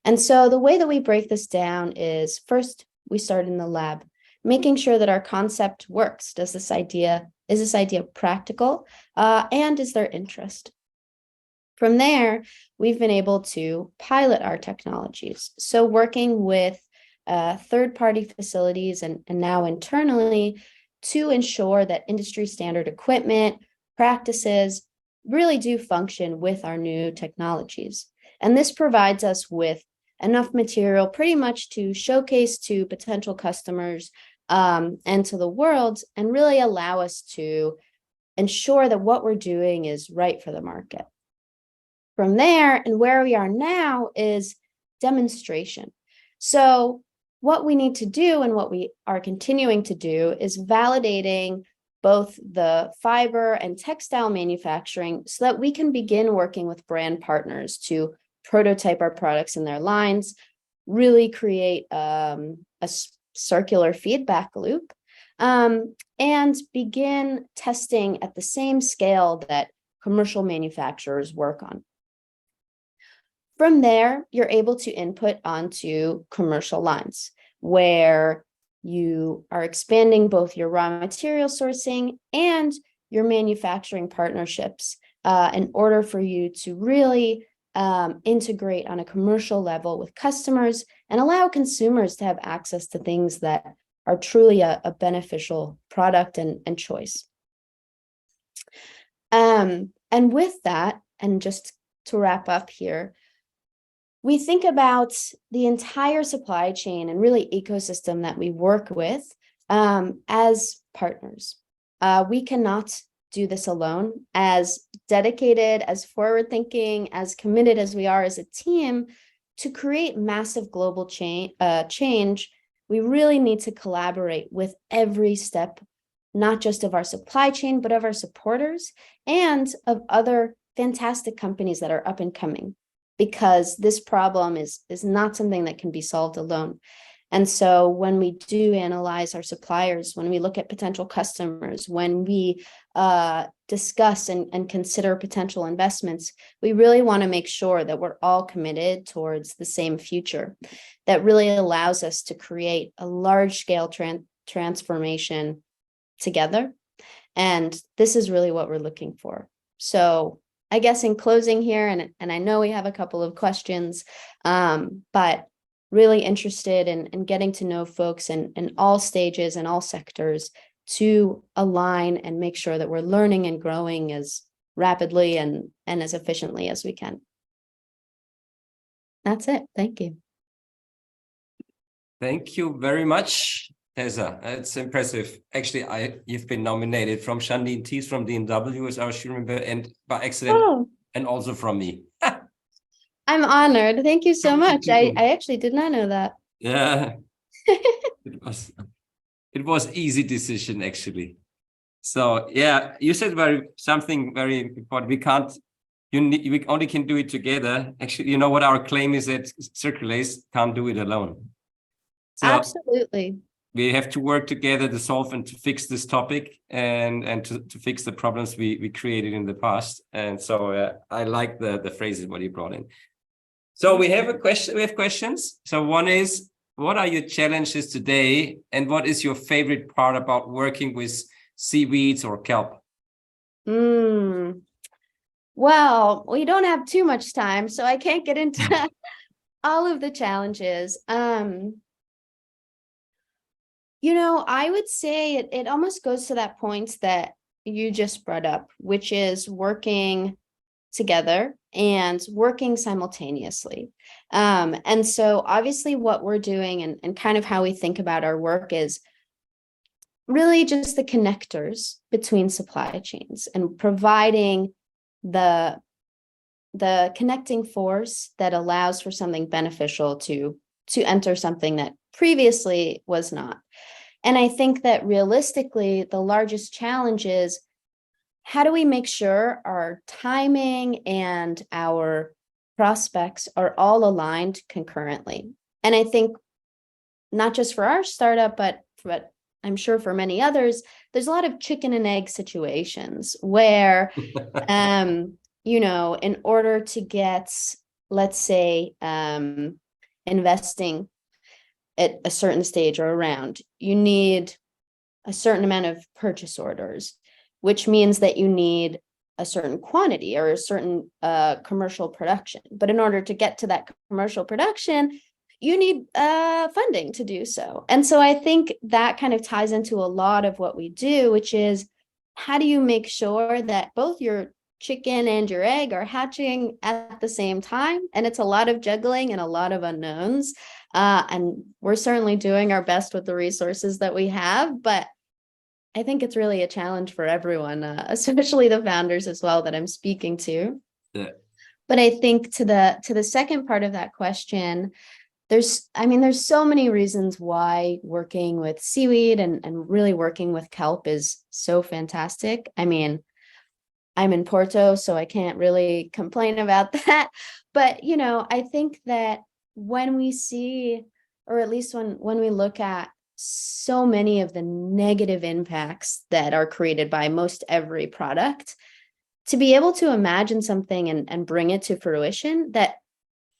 And so the way that we break this down is, first, we start in the lab, making sure that our concept works. Is this idea practical? And is there interest? From there, we've been able to pilot our technologies. So working with third-party facilities and now internally to ensure that industry standard equipment, practices really do function with our new technologies. And this provides us with enough material pretty much to showcase to potential customers and to the world, and really allow us to ensure that what we're doing is right for the market. From there, and where we are now, is demonstration. So what we need to do, and what we are continuing to do, is validating both the fiber and textile manufacturing so that we can begin working with brand partners to prototype our products in their lines, really create a circular feedback loop, and begin testing at the same scale that commercial manufacturers work on. From there, you're able to input onto commercial lines, where you are expanding both your raw material sourcing and your manufacturing partnerships in order for you to really integrate on a commercial level with customers and allow consumers to have access to things that are truly a beneficial product and choice. And with that, and just to wrap up here, we think about the entire supply chain and really ecosystem that we work with as partners. We cannot do this alone. As dedicated, as forward-thinking, as committed as we are as a team to create massive global change, we really need to collaborate with every step, not just of our supply chain, but of our supporters and of other fantastic companies that are up and coming, because this problem is not something that can be solved alone. And so when we do analyze our suppliers, when we look at potential customers, when we discuss and consider potential investments, we really want to make sure that we're all committed towards the same future that really allows us to create a large-scale transformation together. And this is really what we're looking for. So I guess in closing here, and I know we have a couple of questions, but really interested in getting to know folks in all stages and all sectors to align and make sure that we're learning and growing as rapidly and as efficiently as we can. That's it. Thank you. Thank you very much, Tessa. It's impressive. Actually, you've been nominated from Shandin Tees from DNW as our jury member, and by accident, and also from me. I'm honored. Thank you so much. I actually did not know that. Yeah, it was easy decision actually. So yeah, you said something very important. We only can do it together. Actually, you know what our claim is, that CIRCULAZE can't do it alone. So absolutely. We have to work together to solve and to fix this topic and to fix the problems we created in the past. And so I like the phrases what you brought in. So we have a question. We have questions. So one is, what are your challenges today, and what is your favorite part about working with seaweeds or kelp? Well, we don't have too much time, so I can't get into all of the challenges. I would say it almost goes to that point that you just brought up, which is working together and working simultaneously. And so obviously what we're doing and kind of how we think about our work is really just the connectors between supply chains and providing the connecting force that allows for something beneficial to enter something that previously was not. And I think that realistically, the largest challenge is, how do we make sure our timing and our prospects are all aligned concurrently? And I think not just for our startup, but I'm sure for many others, there's a lot of chicken and egg situations where, in order to get, let's say, investing at a certain stage or around, you need a certain amount of purchase orders, which means that you need a certain quantity or a certain commercial production. But in order to get to that commercial production, you need funding to do so. And so I think that kind of ties into a lot of what we do, which is, how do you make sure that both your chicken and your egg are hatching at the same time? And it's a lot of juggling and a lot of unknowns. And we're certainly doing our best with the resources that we have, but I think it's really a challenge for everyone, especially the founders as well that I'm speaking to. Yeah. But I think to the second part of that question, there's so many reasons why working with seaweed and really working with kelp is so fantastic. I mean, I'm in Porto, so I can't really complain about that. But, I think that when we see, or at least when we look at so many of the negative impacts that are created by most every product, to be able to imagine something and bring it to fruition that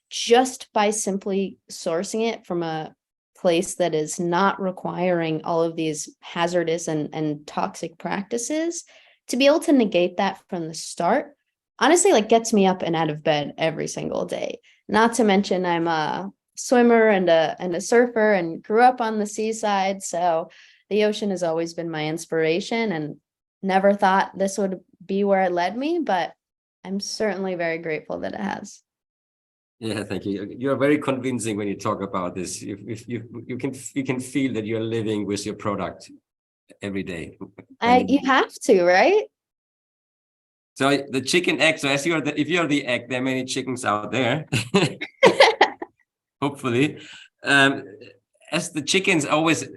just by simply sourcing it from a place that is not requiring all of these hazardous and toxic practices, to be able to negate that from the start, honestly, gets me up and out of bed every single day. Not to mention I'm a swimmer and a surfer and grew up on the seaside. So the ocean has always been my inspiration, and never thought this would be where it led me, but I'm certainly very grateful that it has. Yeah, thank you. You're very convincing when you talk about this. You can feel that you're living with your product every day. You have to, right? So the chicken egg. So if you're the egg, there are many chickens out there. Hopefully, as the chickens always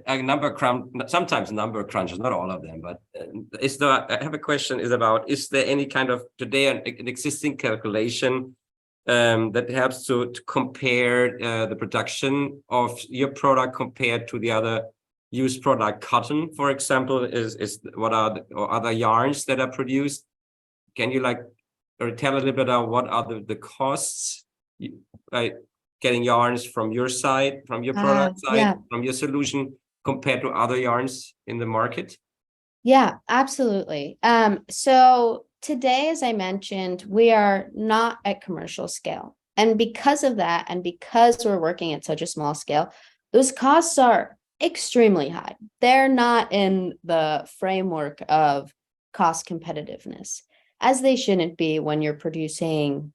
sometimes number crunches, not all of them, but I have a question is there any kind of today an existing calculation that helps to compare the production of your product compared to the other used product? Cotton, for example, is what are other yarns that are produced? Can you or tell a little bit about what are the costs, getting yarns from your side, from your product side, yeah. from your solution compared to other yarns in the market? Yeah, absolutely. So today, as I mentioned, we are not at commercial scale. And because of that, and because we're working at such a small scale, those costs are extremely high. They're not in the framework of cost competitiveness, as they shouldn't be when you're producing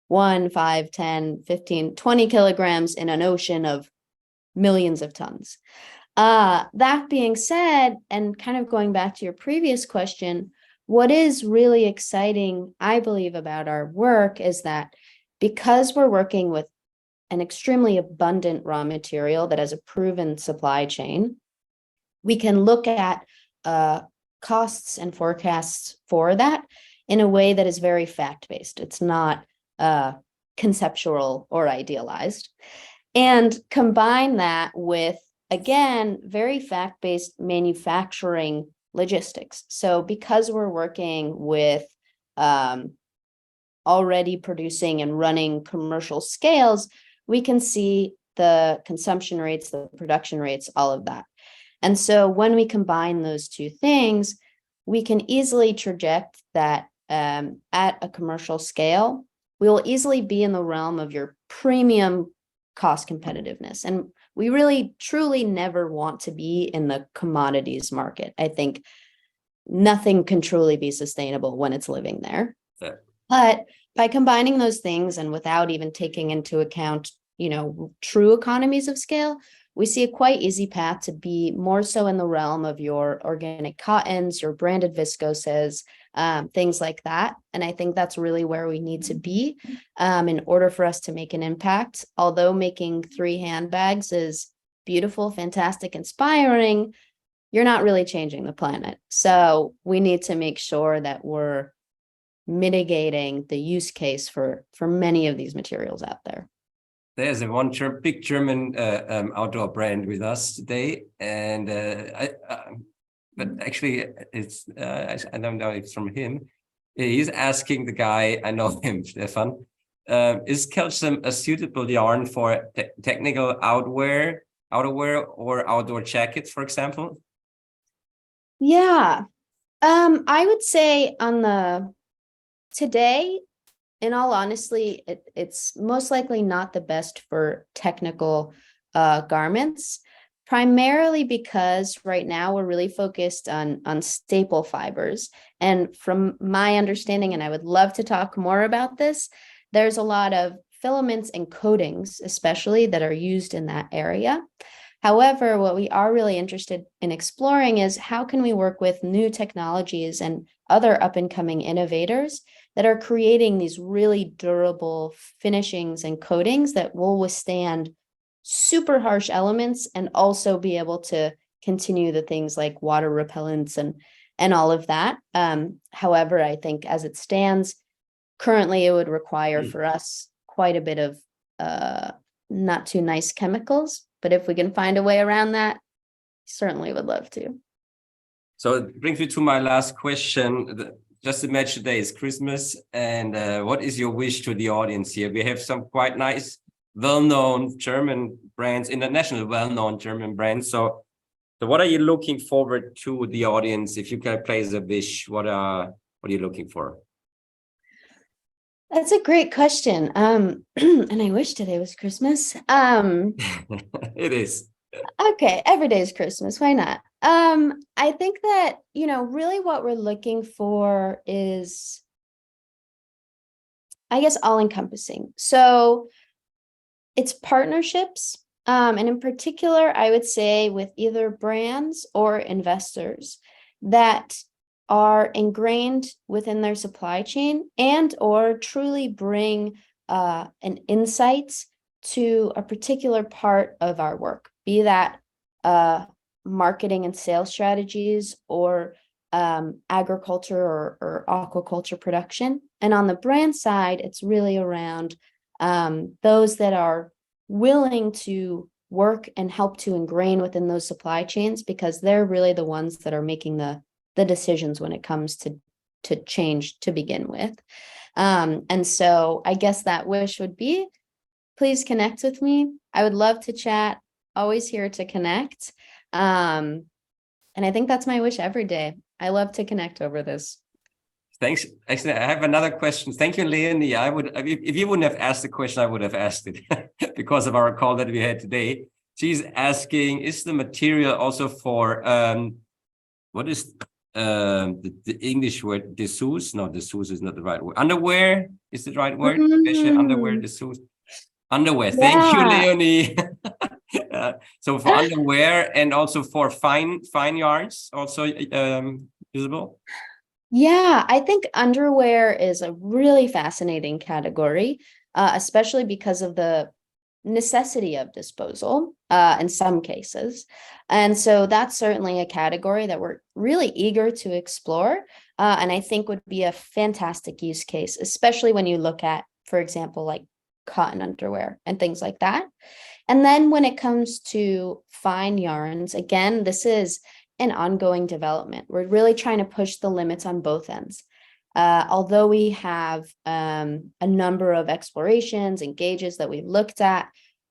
1, 5, 10, 15, 20 kilograms in an ocean of millions of tons. That being said, and kind of going back to your previous question, what is really exciting, I believe, about our work is that because we're working with an extremely abundant raw material that has a proven supply chain, we can look at costs and forecasts for that in a way that is very fact-based. It's not conceptual or idealized. And combine that with, again, very fact-based manufacturing logistics. So because we're working with already producing and running commercial scales, we can see the consumption rates, the production rates, all of that. And so when we combine those two things, we can easily project that at a commercial scale, we will easily be in the realm of your premium cost competitiveness. And we really, truly never want to be in the commodities market. I think nothing can truly be sustainable when it's living there. Yeah. But by combining those things and without even taking into account, true economies of scale, we see a quite easy path to be more so in the realm of your organic cottons, your branded viscoses, things like that. And I think that's really where we need to be in order for us to make an impact. Although making 3 handbags is beautiful, fantastic, inspiring, you're not really changing the planet. So we need to make sure that we're mitigating the use case for many of these materials out there. There's one big German outdoor brand with us today, and but actually it's I don't know if it's from him. He's asking the guy, I know him, Stefan, is Gersem a suitable yarn for technical outerwear or outdoor jackets, for example? Yeah, I would say today, in all honesty, it's most likely not the best for technical garments, primarily because right now we're really focused on staple fibers. And from my understanding, and I would love to talk more about this, there's a lot of filaments and coatings, especially, that are used in that area. However, what we are really interested in exploring is how can we work with new technologies and other up-and-coming innovators that are creating these really durable finishings and coatings that will withstand super harsh elements and also be able to continue the things like water repellents and all of that. However, I think as it stands, currently it would require for us quite a bit of not too nice chemicals. But if we can find a way around that, certainly would love to. So it brings me to my last question. Just imagine today is Christmas, and what is your wish to the audience here? We have some quite nice, well-known German brands, international well-known German brands. So what are you looking forward to the audience? If you can place a wish, what are you looking for? That's a great question. And I wish today was Christmas. It is. Okay, every day is Christmas. Why not? I think that, really what we're looking for is, I guess, all-encompassing. So it's partnerships. And in particular, I would say with either brands or investors that are ingrained within their supply chain and or truly bring an insight to a particular part of our work, be that marketing and sales strategies or agriculture or aquaculture production. And on the brand side, it's really around those that are willing to work and help to ingrain within those supply chains, because they're really the ones that are making the decisions when it comes to change to begin with. And so I guess that wish would be, please connect with me. I would love to chat, always here to connect. And I think that's my wish every day. I love to connect over this. Thanks. Actually, I have another question. Thank you, Leonie. If you wouldn't have asked the question, I would have asked it because of our call that we had today. She's asking, is the material also for, what is the English word, dessous? No, dessous is not the right word. Underwear is the right word? Underwear, dessous. Underwear. Thank you, Leonie. So for underwear and also for fine yarns, also usable. Yeah, I think underwear is a really fascinating category, especially because of the necessity of disposal in some cases. And so that's certainly a category that we're really eager to explore. And I think would be a fantastic use case, especially when you look at, for example, like cotton underwear and things like that. And then when it comes to fine yarns, again, this is an ongoing development. We're really trying to push the limits on both ends. Although we have a number of explorations and gauges that we've looked at,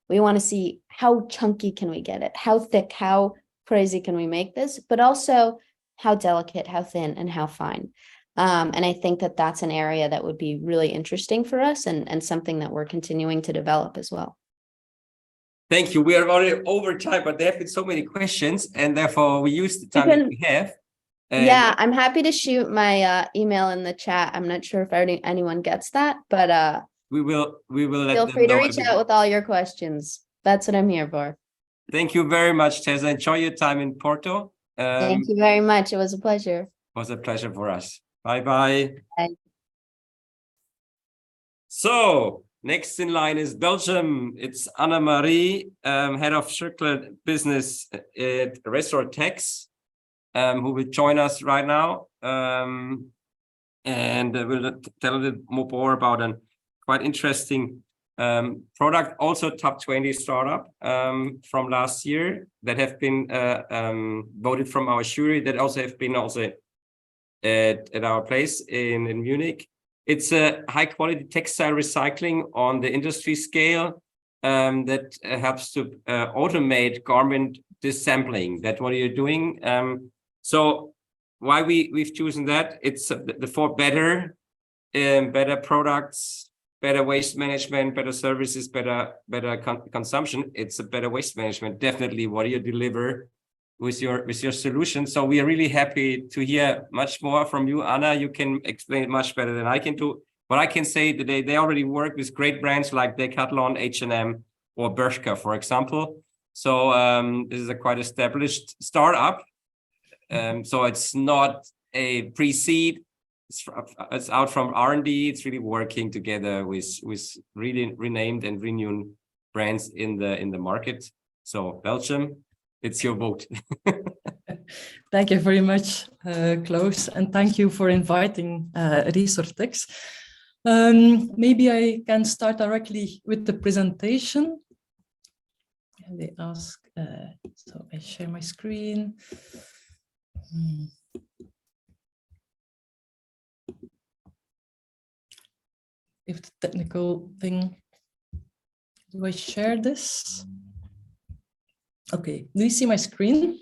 we want to see how chunky can we get it, how thick, how crazy can we make this, but also how delicate, how thin, and how fine. And I think that that's an area that would be really interesting for us and something that we're continuing to develop as well. Thank you. We are already over time, but there have been so many questions, and therefore we use the time that we have. Yeah, I'm happy to shoot my email in the chat. I'm not sure if anyone gets that, but we will let feel them free to know. reach out with all your questions. That's what I'm here for. Thank you very much, Tessa. Enjoy your time in Porto. Thank you very much. It was a pleasure. It was a pleasure for us. Bye-bye. Bye. So next in line is Belgium. It's Anna-Marie, head of circular business at Resortecs, who will join us right now. And we'll tell a little more about a quite interesting product, also top 20 startup from last year that have been voted from our jury, that also have been also at our place in Munich. It's a high quality textile recycling on the industry scale that helps to automate garment disassembling. That's what you're doing. So why we've chosen that? It's the four better products, better waste management, better services, better consumption. It's a better waste management. Definitely what you deliver with your solution. So we are really happy to hear much more from you, Anna. You can explain it much better than I can do. What I can say today, they already work with great brands like Decathlon, H&M, or Bershka, for example. So this is a quite established startup. So it's not a pre-seed. It's out from R&D. It's really working together with really renamed and renewed brands in the market. So Belgium, it's your vote. Thank you very much, Klaus, and thank you for inviting Resortecs. Maybe I can start directly with the presentation. And they ask, so I share my screen. If the technical thing, do I share this? Okay, do you see my screen?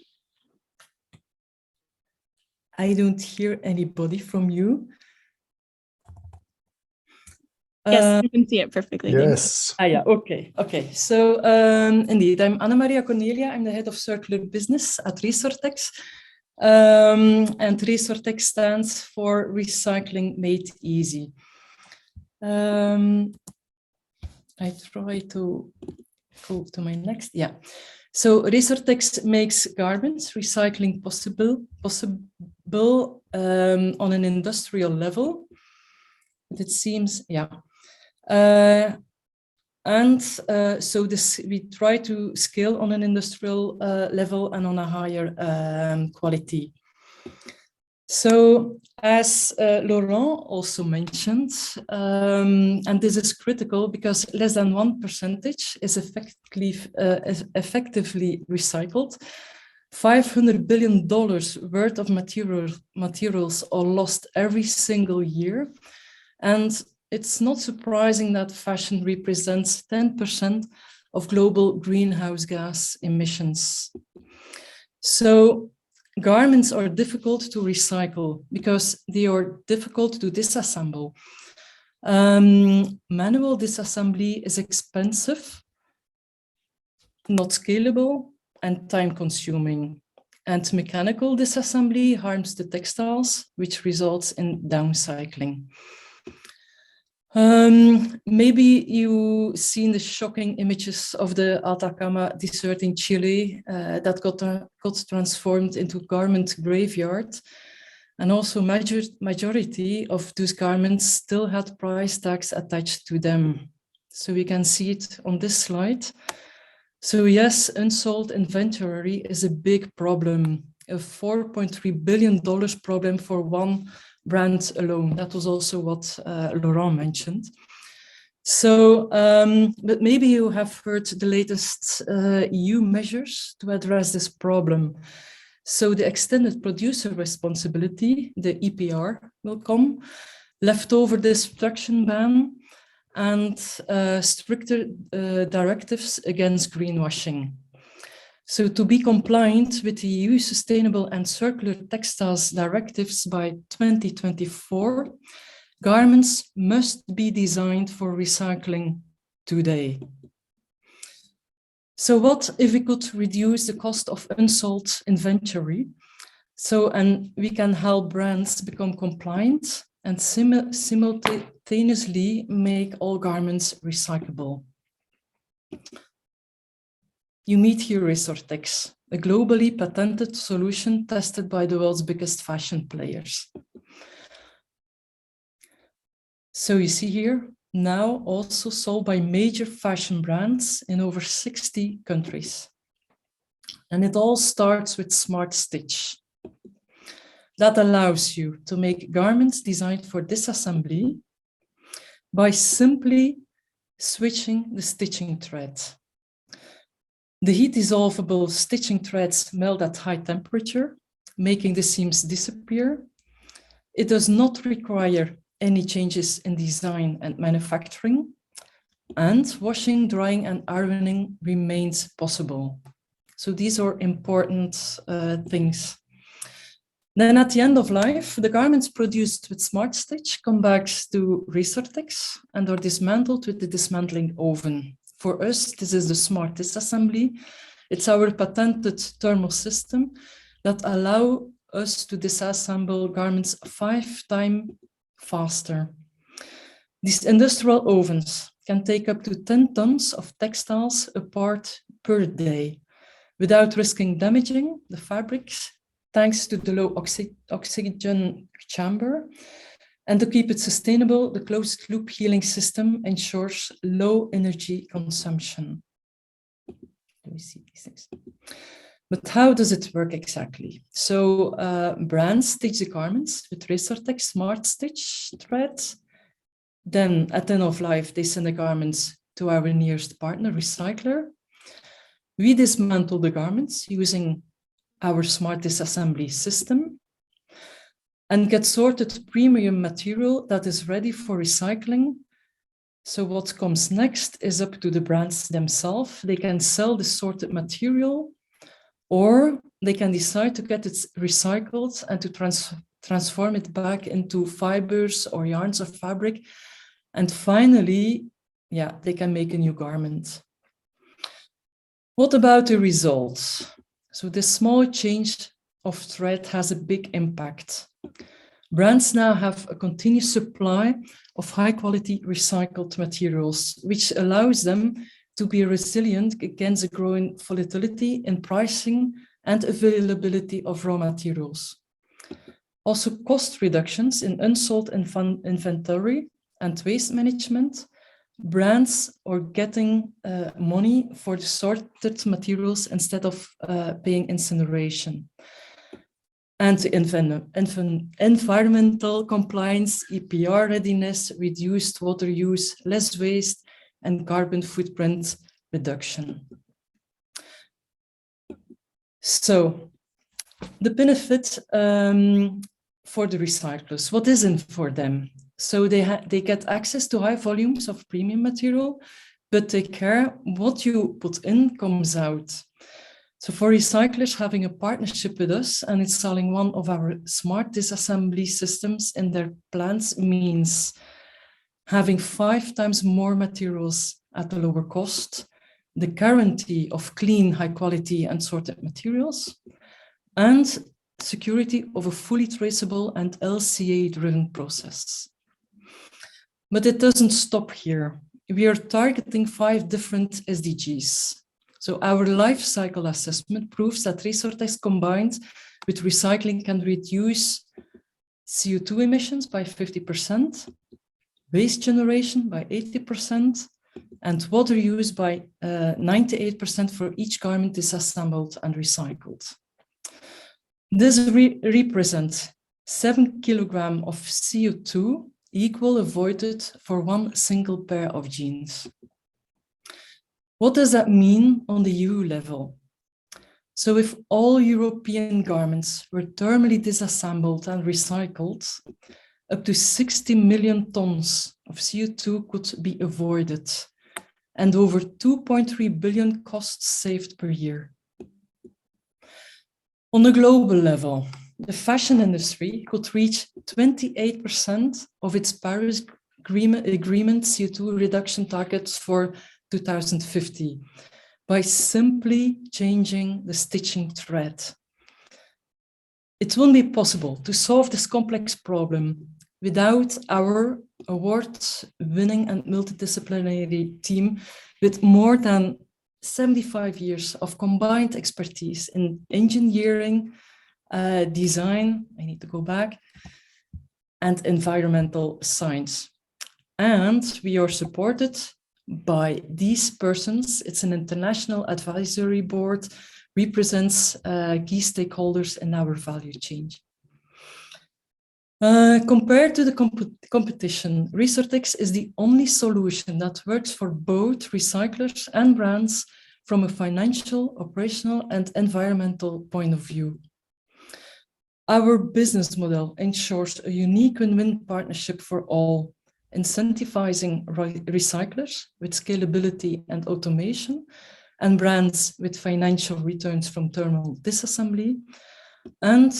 I don't hear anybody from you. Yes, I can see it perfectly. Yes. Yeah, okay. So indeed, I'm Anna-Maria Cornelia. I'm the head of circular business at Resortecs. And Resortecs stands for Recycling Made Easy. I try to go to my next, yeah. So Resortecs makes garments recycling possible on an industrial level. It seems, yeah. So this we try to scale on an industrial level and on a higher quality. So as Laurent also mentioned, and this is critical because less than 1% is effectively recycled. $500 billion worth of materials are lost every single year. And it's not surprising that fashion represents 10% of global greenhouse gas emissions. So garments are difficult to recycle because they are difficult to disassemble. Manual disassembly is expensive, not scalable, and time-consuming. And mechanical disassembly harms the textiles, which results in downcycling. Maybe you've seen the shocking images of the Atacama Desert in Chile that got transformed into garment graveyard. And also majority of those garments still had price tags attached to them. So we can see it on this slide. So yes, unsold inventory is a big problem, a $4.3 billion problem for one brand alone. That was also what Laurent mentioned. So, but maybe you have heard the latest EU measures to address this problem. So the extended producer responsibility, the EPR, will come, leftover destruction ban, and stricter directives against greenwashing. So to be compliant with the EU Sustainable and Circular Textiles directives by 2024, garments must be designed for recycling today. So what if we could reduce the cost of unsold inventory? So, and we can help brands become compliant and simultaneously make all garments recyclable. You meet here Resortecs, a globally patented solution tested by the world's biggest fashion players. So you see here, now also sold by major fashion brands in over 60 countries. And it all starts with Smart Stitch. That allows you to make garments designed for disassembly by simply switching the stitching thread. The heat-dissolvable stitching threads melt at high temperature, making the seams disappear. It does not require any changes in design and manufacturing, and washing, drying, and ironing remains possible. So these are important things. Then at the end of life, the garments produced with Smart Stitch come back to Resortecs and are dismantled with the dismantling oven. For us, this is the Smart Disassembly. It's our patented thermal system that allows us to disassemble garments 5 times faster. These industrial ovens can take up to 10 tons of textiles apart per day without risking damaging the fabrics, thanks to the low oxygen chamber. And to keep it sustainable, the closed loop healing system ensures low energy consumption. Do we see these things? But how does it work exactly? So brands stitch the garments with Resortecs Smart Stitch thread. Then at the end of life, they send the garments to our nearest partner recycler. We dismantle the garments using our Smart Disassembly system and get sorted premium material that is ready for recycling. So what comes next is up to the brands themselves. They can sell the sorted material, or they can decide to get it recycled and to transform it back into fibers or yarns of fabric. And finally, they can make a new garment. What about the results? So this small change of thread has a big impact. Brands now have a continuous supply of high-quality recycled materials, which allows them to be resilient against the growing volatility in pricing and availability of raw materials. Also, cost reductions in unsold inventory and waste management. Brands are getting money for the sorted materials instead of paying incineration. And environmental compliance, EPR readiness, reduced water use, less waste, and carbon footprint reduction. So the benefit for the recyclers, what is it for them? So they get access to high volumes of premium material, but they care what you put in comes out. So for recyclers, having a partnership with us and installing one of our Smart Disassembly systems in their plants means having 5 times more materials at a lower cost, the guarantee of clean, high quality and sorted materials, and security of a fully traceable and LCA-driven process. But it doesn't stop here. We are targeting 5 different SDGs. So our life cycle assessment proves that Resortecs combined with recycling can reduce CO2 emissions by 50%, waste generation by 80%, and water use by 98% for each garment disassembled and recycled. This represents 7 kilograms of CO2 equal avoided for 1 single pair of jeans. What does that mean on the EU level? So if all European garments were thermally disassembled and recycled, up to 60 million tons of CO2 could be avoided and over 2.3 billion costs saved per year. On a global level, the fashion industry could reach 28% of its Paris Agreement CO2 reduction targets for 2050 by simply changing the stitching thread. It won't be possible to solve this complex problem without our award-winning and multidisciplinary team with more than 75 years of combined expertise in engineering, design, I need to go back, and environmental science. And we are supported by these persons. It's an international advisory board, represents key stakeholders in our value chain. Compared to the competition, Resortecs is the only solution that works for both recyclers and brands from a financial, operational, and environmental point of view. Our business model ensures a unique win-win partnership for all, incentivizing recyclers with scalability and automation, and brands with financial returns from thermal disassembly, and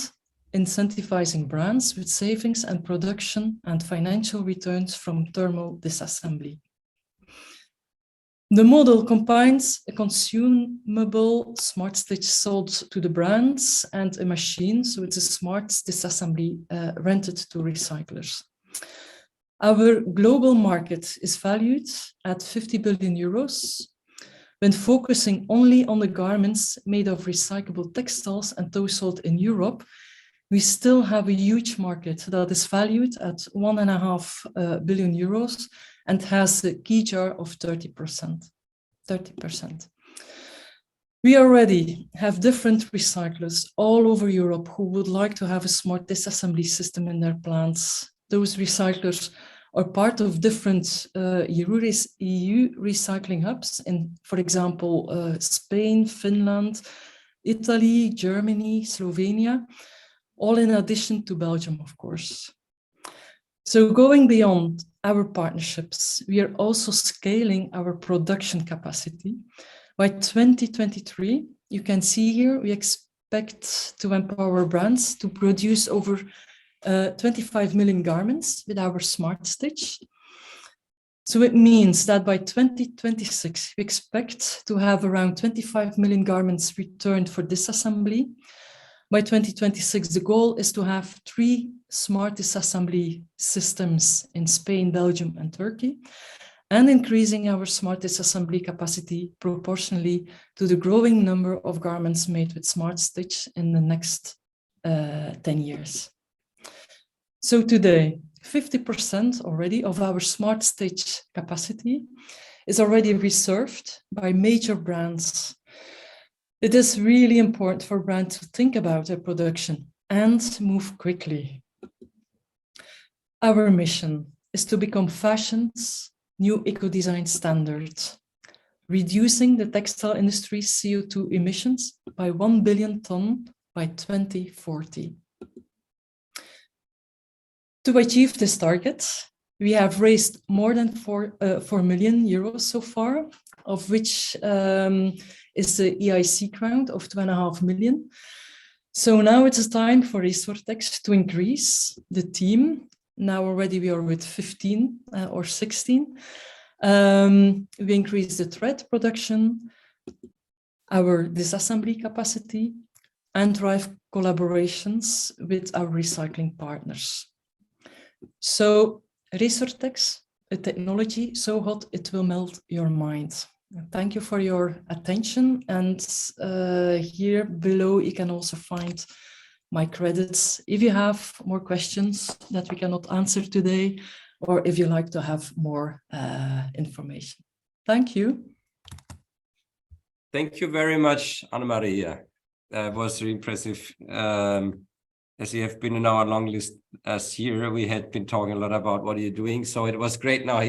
incentivizing brands with savings and production and financial returns from thermal disassembly. The model combines a consumable smart stitch sold to the brands and a machine, so it's a smart disassembly rented to recyclers. Our global market is valued at 50 billion euros. When focusing only on the garments made of recyclable textiles and those sold in Europe, we still have a huge market that is valued at 1.5 billion euros and has a key jar of 30%. We already have different recyclers all over Europe who would like to have a smart disassembly system in their plants. Those recyclers are part of different EU recycling hubs in, for example, Spain, Finland, Italy, Germany, Slovenia, all in addition to Belgium, of course. So going beyond our partnerships, we are also scaling our production capacity. By 2023, you can see here, we expect to empower brands to produce over 25 million garments with our Smart Stitch. So it means that by 2026, we expect to have around 25 million garments returned for disassembly. By 2026, the goal is to have 3 smart disassembly systems in Spain, Belgium, and Turkey, and increasing our smart disassembly capacity proportionally to the growing number of garments made with Smart Stitch in the next 10 years. So today, 50% already of our Smart Stitch capacity is already reserved by major brands. It is really important for brands to think about their production and move quickly. Our mission is to become fashion's new eco-design standard, reducing the textile industry's CO2 emissions by 1 billion tons by 2040. To achieve this target, we have raised more than 4 million euros so far, of which is the EIC round of 2.5 million. So now it's time for Resortecs to increase the team. Now already we are with 15 or 16. We increase the thread production, our disassembly capacity, and drive collaborations with our recycling partners. So Resortecs, a technology so hot it will melt your mind. Thank you for your attention. And here below you can also find my credits if you have more questions that we cannot answer today, or if you like to have more information. Thank you. Thank you very much, Anna-Maria. That was really impressive. As you have been in our long list as year, we had been talking a lot about what you're doing. So it was great now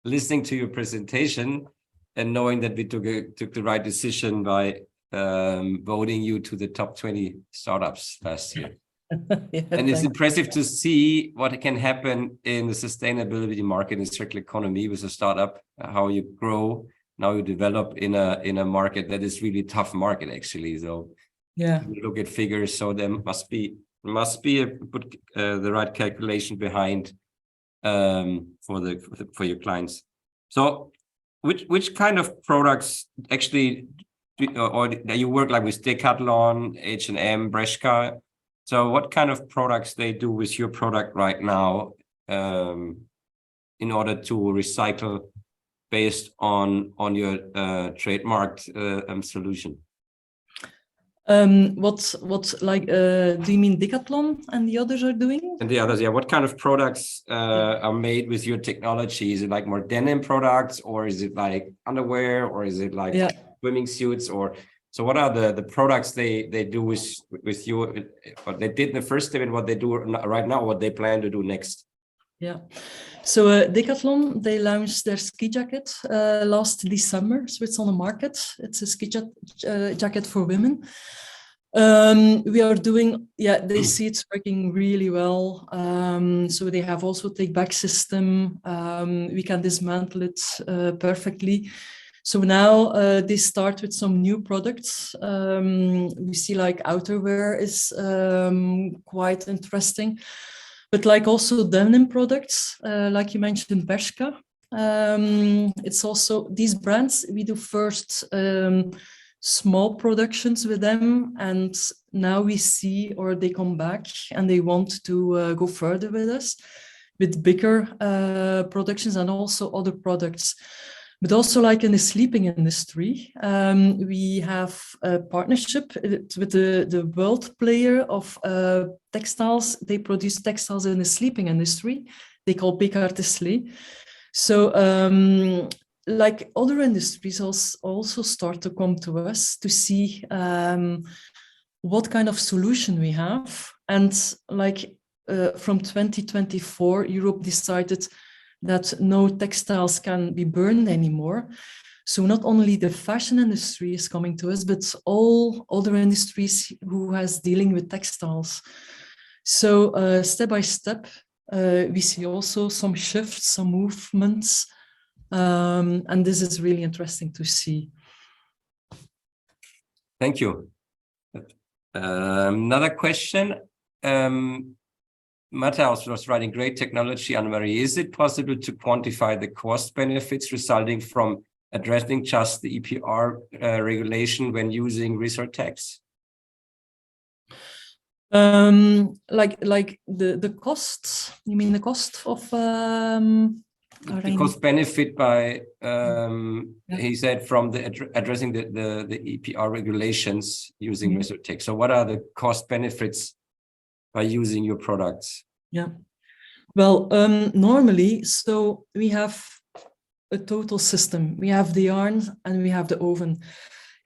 listening to your presentation and knowing that we took the right decision by voting you to the top 20 startups last year. Yeah, And it's thanks. impressive to see what can happen in the sustainability market in circular economy with a startup, how you grow, now you develop in a market that is really tough market actually. So Yeah. you look at figures, so there must be the right calculation behind for your clients. So which kind of products actually or you work like with Decathlon, H&M, Bershka? So what kind of products they do with your product right now in order to recycle based on your trademarked solution? What like do you mean Decathlon and the others are doing? And the others, yeah. What kind of products are made with your technology? Is it like more denim products, or is it like underwear, or is it like swimming suits, or so? What are the products they do with you? What they did in the first step and what they do right now, what they plan to do next? Yeah. So Decathlon, they launched their ski jacket last December. So it's on the market. It's a ski jacket for women. We are doing, they see it's working really well. So they have also take back system. We can dismantle it perfectly. So now they start with some new products. We see like outerwear is quite interesting. But like also denim products, like you mentioned, Bershka. It's also these brands, we do first small productions with them, and now we see, or they come back and they want to go further with us with bigger productions and also other products. But also like in the sleeping industry, we have a partnership with the world player of textiles. They produce textiles in the sleeping industry. They call Tesla. So like other industries also start to come to us to see what kind of solution we have. And like from 2024, Europe decided that no textiles can be burned anymore. So not only the fashion industry is coming to us, but all other industries who has dealing with textiles. So step by step, we see also some shifts, some movements, and this is really interesting to see. Thank you. Another question. Mateusz was writing, great technology, Anne-Marie. Is it possible to quantify the cost benefits resulting from addressing just the EPR regulation when using Resortecs? Like the costs, you mean the cost of the cost benefit by he said from the addressing the EPR regulations using Resortecs. So what are the cost benefits by using your products? Yeah, well, normally, so we have a total system. We have the yarn and we have the oven.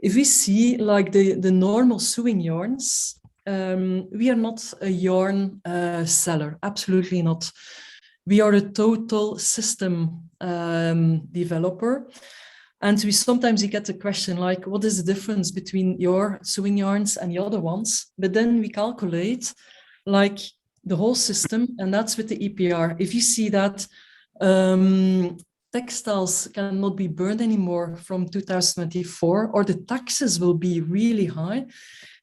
If we see like the normal sewing yarns, we are not a yarn seller, absolutely not. We are a total system developer. And we sometimes get the question like, what is the difference between your sewing yarns and the other ones? But then we calculate like the whole system, and that's with the EPR. If you see that textiles cannot be burned anymore from 2024, or the taxes will be really high,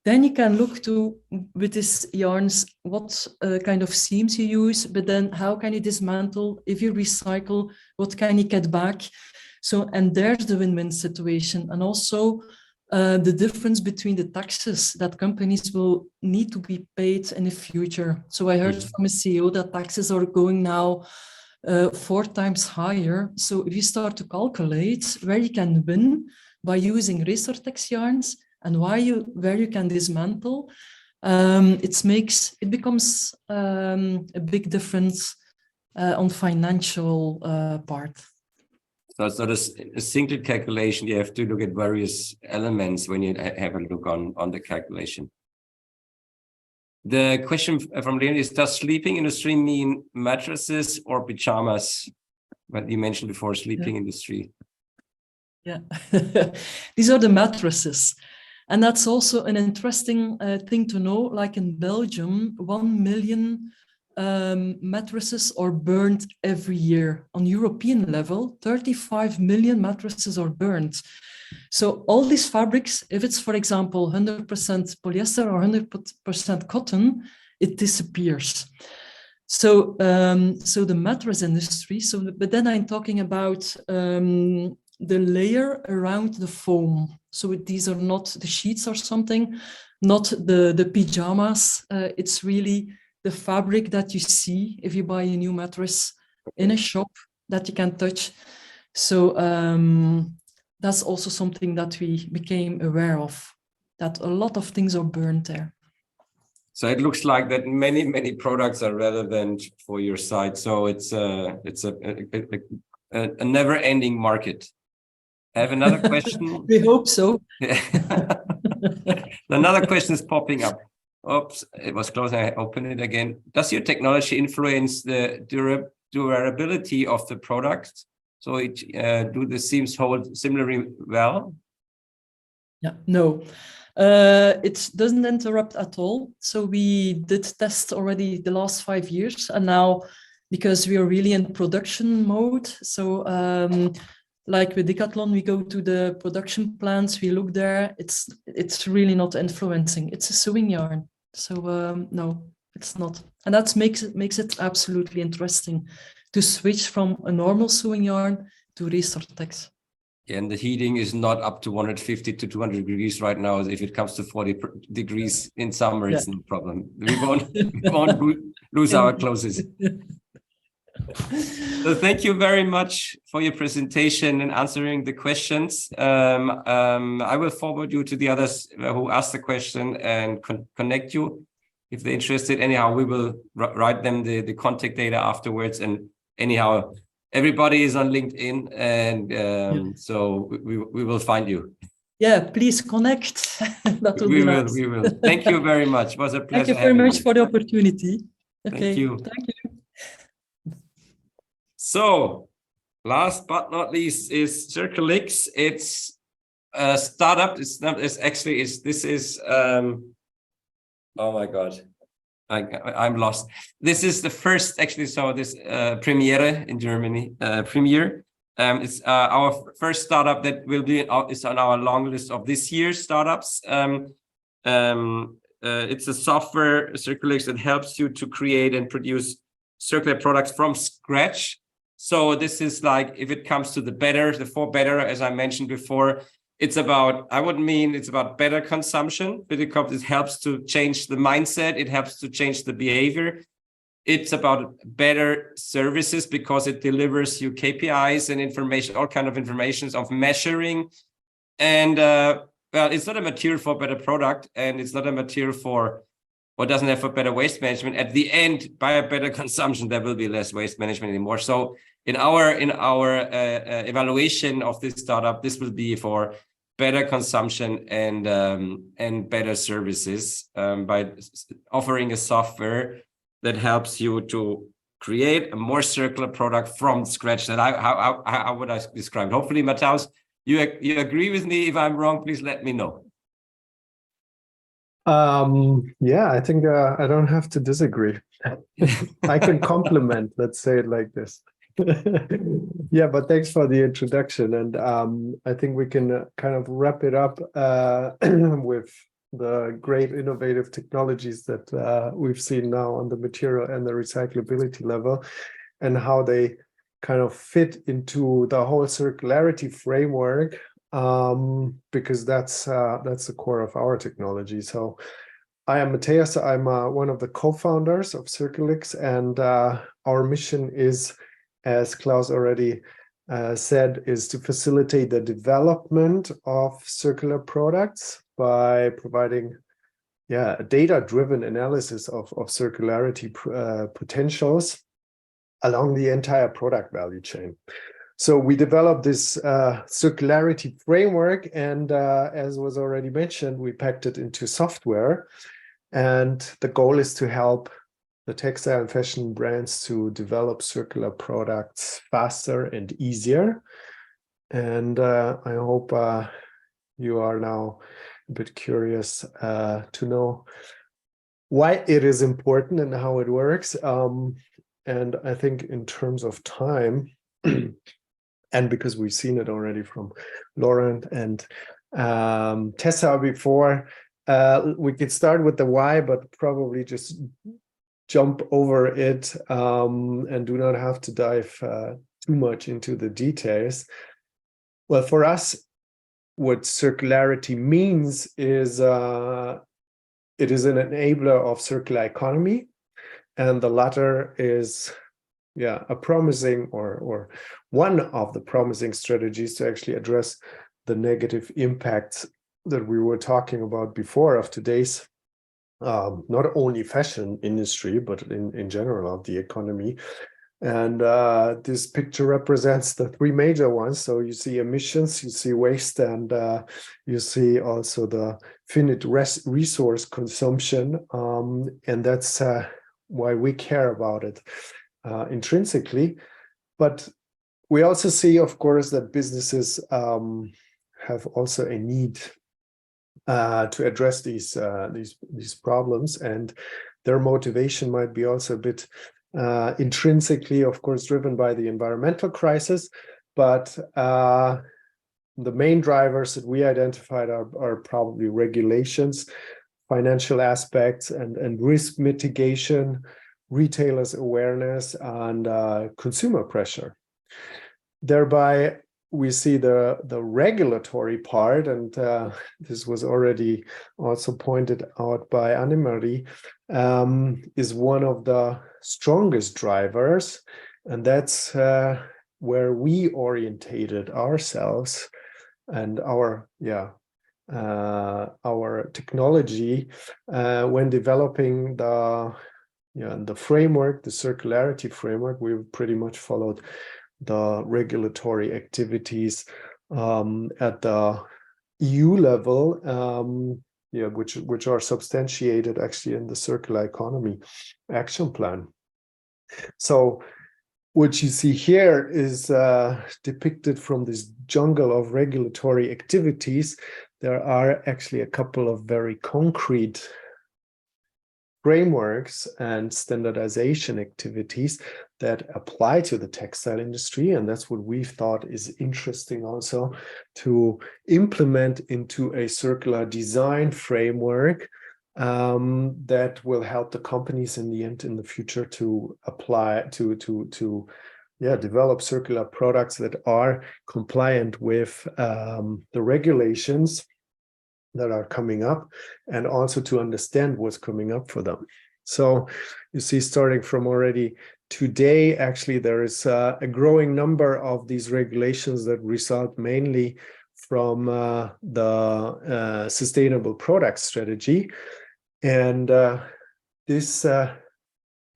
then you can look to, with these yarns, what kind of seams you use, but then how can you dismantle? If you recycle, what can you get back? So, and there's the win-win situation. And also the difference between the taxes that companies will need to be paid in the future. So I heard from a CEO that taxes are going now 4 times higher. So if you start to calculate where you can win by using Resortecs yarns and where you can dismantle, it becomes a big difference on financial part. So it's not a single calculation. You have to look at various elements when you have a look on the calculation. The question from Leon is, does sleeping industry mean mattresses or pajamas? But you mentioned before sleeping industry. Yeah, these are the mattresses. And that's also an interesting thing to know. Like in Belgium, 1 million mattresses are burned every year. On European level, 35 million mattresses are burned. So all these fabrics, if it's, for example, 100% polyester or 100% cotton, it disappears. So, so the mattress industry, but then I'm talking about the layer around the foam. So these are not the sheets or something, not the pajamas. It's really the fabric that you see if you buy a new mattress in a shop that you can touch. So that's also something that we became aware of, that a lot of things are burned there. So it looks like that many products are relevant for your site. So it's a never-ending market. I have another question. We hope so. Another question is popping up. Oops, it was closed. I open it again. Does your technology influence the durability of the product? So do the seams hold similarly well? Yeah, no. It doesn't interrupt at all. So we did test already the last 5 years, and now because we are really in production mode. So like with Decathlon, we go to the production plants, we look there. It's really not influencing. It's a sewing yarn. So no, it's not. And that makes it absolutely interesting to switch from a normal sewing yarn to Resortecs. And the heating is not up to 150 to 200 degrees right now. If it comes to 40 degrees in summer, it's no problem. We won't lose our clothes. So thank you very much for your presentation and answering the questions. I will forward you to the others who asked the question and connect you if they're interested. Anyhow, we will write them the contact data afterwards. And anyhow, everybody is on LinkedIn, and so we will find you. Yeah, please connect. That would be nice. We will. Thank you very much. It was a pleasure. Thank you very much for the opportunity. Okay. Thank you. Thank you. So, last but not least is Circulix. It's a startup. This is oh my God. I'm lost. This is the first, actually, so this Premiere in Germany, Premiere. It's our first startup that will be is on our long list of this year's startups. It's a software, Circulix, that helps you to create and produce circular products from scratch. So this is like, if it comes to the 4 better, as I mentioned before, it's about, it's about better consumption, because it helps to change the mindset. It helps to change the behavior. It's about better services because it delivers you KPIs and information, all kind of information of measuring. And well, it's not a material for a better product, and it's not a material for or doesn't have a better waste management. At the end, by a better consumption, there will be less waste management anymore. So in our evaluation of this startup, this will be for better consumption and better services by offering a software that helps you to create a more circular product from scratch. That how would I describe it? Hopefully, Mateusz, you agree with me. If I'm wrong, please let me know. Yeah, I think I don't have to disagree. I can compliment, let's say it like this. Yeah, but thanks for the introduction. And I think we can kind of wrap it up with the great innovative technologies that we've seen now on the material and the recyclability level, and how they kind of fit into the whole circularity framework, because that's the core of our technology. So I am Mateusz. I'm one of the co-founders of Circulix, and our mission is, as Klaus already said, is to facilitate the development of circular products by providing a data-driven analysis of circularity potentials along the entire product value chain. So we developed this circularity framework, and as was already mentioned, we packed it into software. And the goal is to help the textile and fashion brands to develop circular products faster and easier. And I hope you are now a bit curious to know why it is important and how it works. And I think in terms of time, and because we've seen it already from Laurent and Tessa before, we could start with the why, but probably just jump over it and do not have to dive too much into the details. Well, for us, what circularity means is it is an enabler of circular economy, and the latter is a promising or one of the promising strategies to actually address the negative impacts that we were talking about before of today's not only fashion industry, but in general of the economy. And this picture represents the three major ones. So you see emissions, you see waste, and you see also the finite resource consumption. And that's why we care about it intrinsically. But we also see, of course, that businesses have also a need to address these problems, and their motivation might be also a bit intrinsically, of course, driven by the environmental crisis. But the main drivers that we identified are probably regulations, financial aspects, and risk mitigation, retailers' awareness, and consumer pressure. Thereby, we see the regulatory part, and this was already also pointed out by Annemarie, is one of the strongest drivers, and that's where we orientated ourselves and our technology when developing the framework, the circularity framework. We pretty much followed the regulatory activities at the EU level, which are substantiated actually in the Circular Economy Action Plan. So what you see here is depicted from this jungle of regulatory activities. There are actually a couple of very concrete frameworks and standardization activities that apply to the textile industry, and that's what we thought is interesting also to implement into a circular design framework that will help the companies in the end, in the future, to apply to develop circular products that are compliant with the regulations that are coming up, and also to understand what's coming up for them. So you see, starting from already today, actually, there is a growing number of these regulations that result mainly from the sustainable product strategy. And this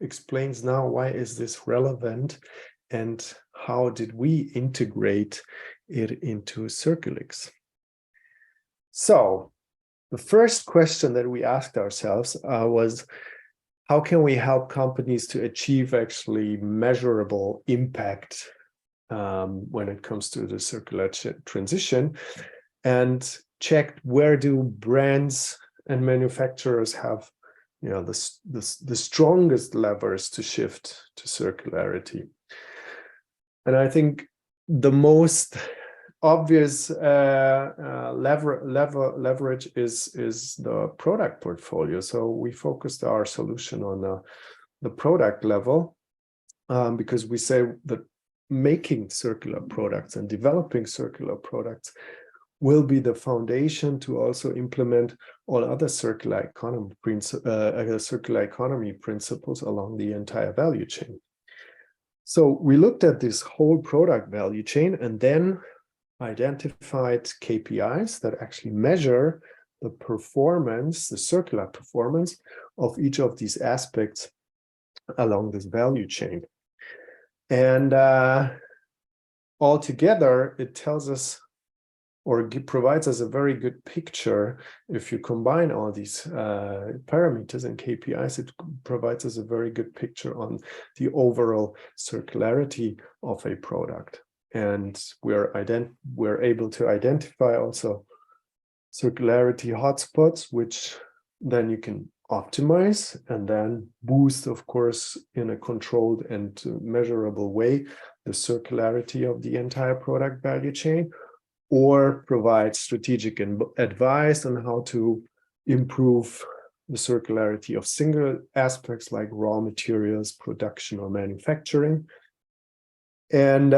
explains now why is this relevant and how did we integrate it into Circulix. So the first question that we asked ourselves was, how can we help companies to achieve actually measurable impact when it comes to the circular transition, and checked where do brands and manufacturers have the strongest levers to shift to circularity. And I think the most obvious leverage is the product portfolio. So we focused our solution on the product level because we say that making circular products and developing circular products will be the foundation to also implement all other circular economy principles along the entire value chain. So we looked at this whole product value chain and then identified KPIs that actually measure the performance, the circular performance of each of these aspects along this value chain. And altogether, it tells us or provides us a very good picture. If you combine all these parameters and KPIs, it provides us a very good picture on the overall circularity of a product. And we're able to identify also circularity hotspots, which then you can optimize and then boost, of course, in a controlled and measurable way, the circularity of the entire product value chain, or provide strategic advice on how to improve the circularity of single aspects like raw materials, production, or manufacturing. And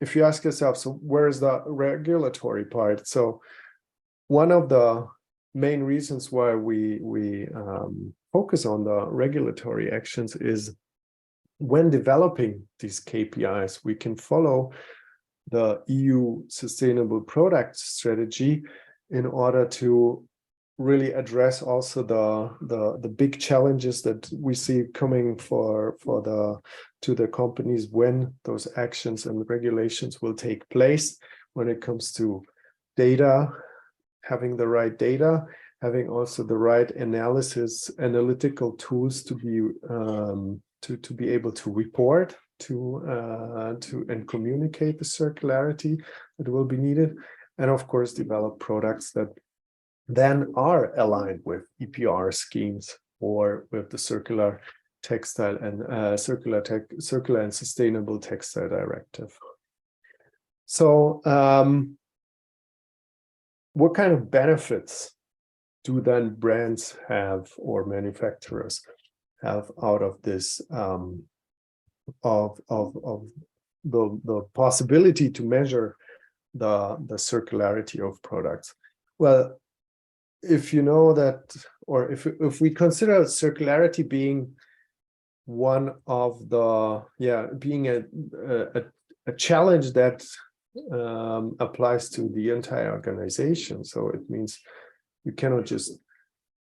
if you ask yourself, so where's the regulatory part? So one of the main reasons why we focus on the regulatory actions is when developing these KPIs, we can follow the EU Sustainable Product Strategy in order to really address also the big challenges that we see coming to the companies when those actions and regulations will take place, when it comes to data, having the right data, having also the right analytical tools to be able to report and communicate the circularity that will be needed, and of course develop products that then are aligned with EPR schemes or with the circular textile and circular and sustainable textile directive. So what kind of benefits do then brands have or manufacturers have out of this of the possibility to measure the circularity of products? Well, if you know that, or if we consider circularity being one of the, being a challenge that applies to the entire organization. So it means you cannot just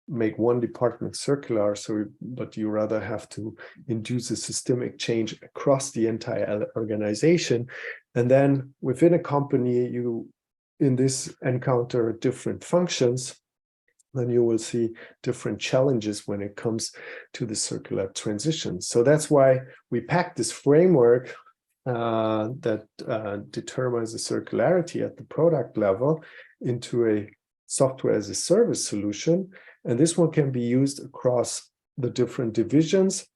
make one department circular, but you rather have to induce a systemic change across the entire organization. And then within a company, you in this encounter different functions, then you will see different challenges when it comes to the circular transition. So that's why we packed this framework that determines the circularity at the product level into a software as a service solution. And this one can be used across the different divisions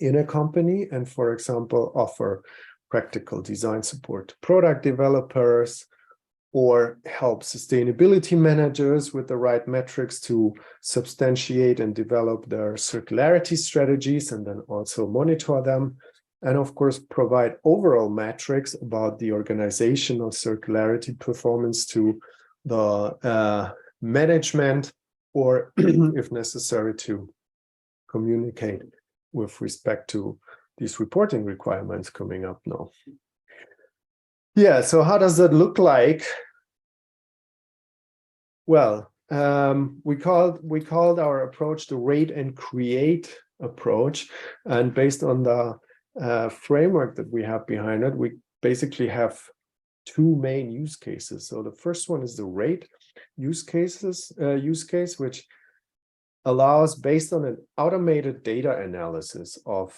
in a company and, for example, offer practical design support to product developers, or help sustainability managers with the right metrics to substantiate and develop their circularity strategies and then also monitor them. And of course, provide overall metrics about the organizational circularity performance to the management, or if necessary, to communicate with respect to these reporting requirements coming up now. Yeah, so how does that look like? Well, we called our approach the rate and create approach, and based on the framework that we have behind it, we basically have two main use cases. So the first one is the rate use case, which allows, based on an automated data analysis of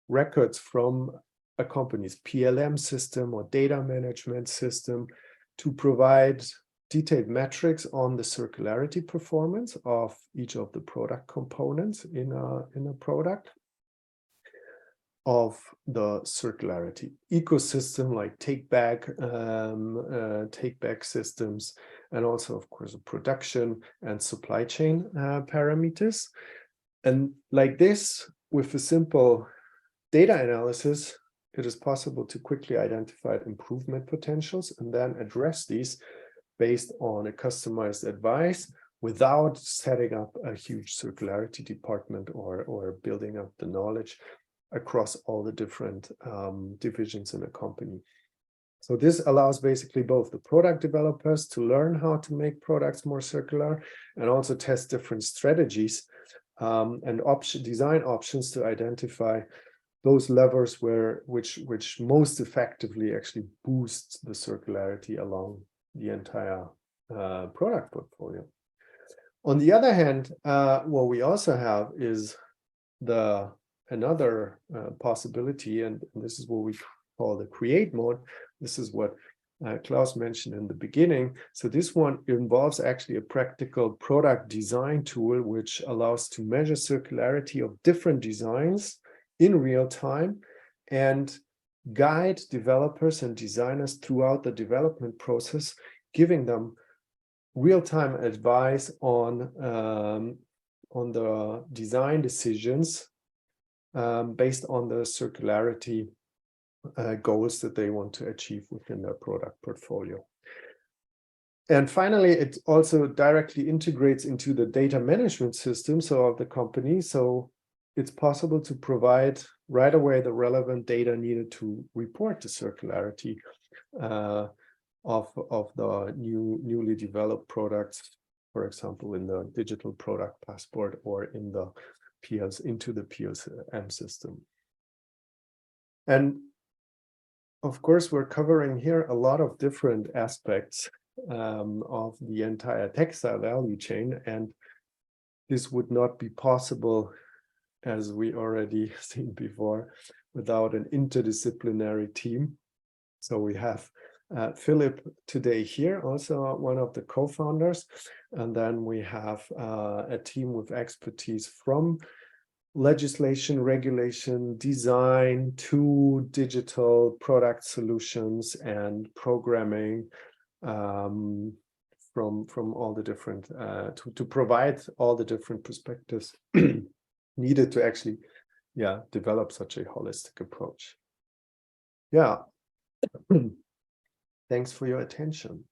records from a company's PLM system or data management system, to provide detailed metrics on the circularity performance of each of the product components in a product, of the circularity ecosystem, like take back systems, and also, of course, production and supply chain parameters. And like this, with a simple data analysis, it is possible to quickly identify improvement potentials and then address these based on a customized advice without setting up a huge circularity department or building up the knowledge across all the different divisions in a company. So this allows basically both the product developers to learn how to make products more circular and also test different strategies and design options to identify those levers which most effectively actually boost the circularity along the entire product portfolio. On the other hand, what we also have is another possibility, and this is what we call the create mode. This is what Klaus mentioned in the beginning. So this one involves actually a practical product design tool, which allows to measure circularity of different designs in real time and guide developers and designers throughout the development process, giving them real-time advice on the design decisions based on the circularity goals that they want to achieve within their product portfolio. And finally, it also directly integrates into the data management system of the company. So it's possible to provide right away the relevant data needed to report the circularity of the newly developed products, for example, in the digital product passport or in the into the PLM system. And of course, we're covering here a lot of different aspects of the entire textile value chain, and this would not be possible, as we already seen before, without an interdisciplinary team. So we have Philip today here, also one of the co-founders, and then we have a team with expertise from legislation, regulation, design to digital product solutions and programming from all the different to provide all the different perspectives needed to actually develop such a holistic approach. Thanks for your attention.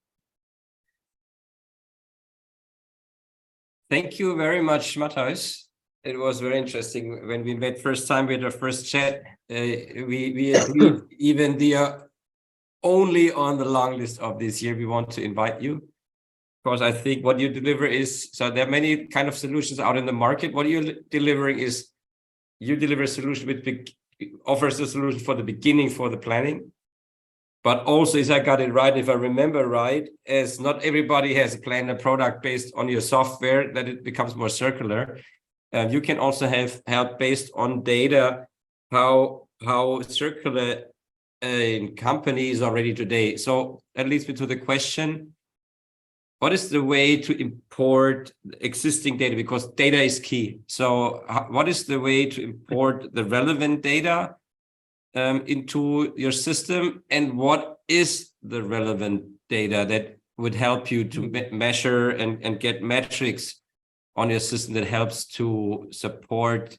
Thank you very much, Mateusz. It was very interesting. When we met first time, we had our first chat. We agreed even the only on the long list of this year, we want to invite you. Because I think what you deliver is, so there are many kind of solutions out in the market. What you're delivering is, you deliver a solution which offers a solution for the beginning, for the planning. But also, as I got it right, if I remember right, as not everybody has planned a product based on your software, that it becomes more circular. You can also have help based on data, how circular companies are already today. So that leads me to the question, what is the way to import existing data? Because data is key. So what is the way to import the relevant data into your system? And what is the relevant data that would help you to measure and get metrics on your system that helps to support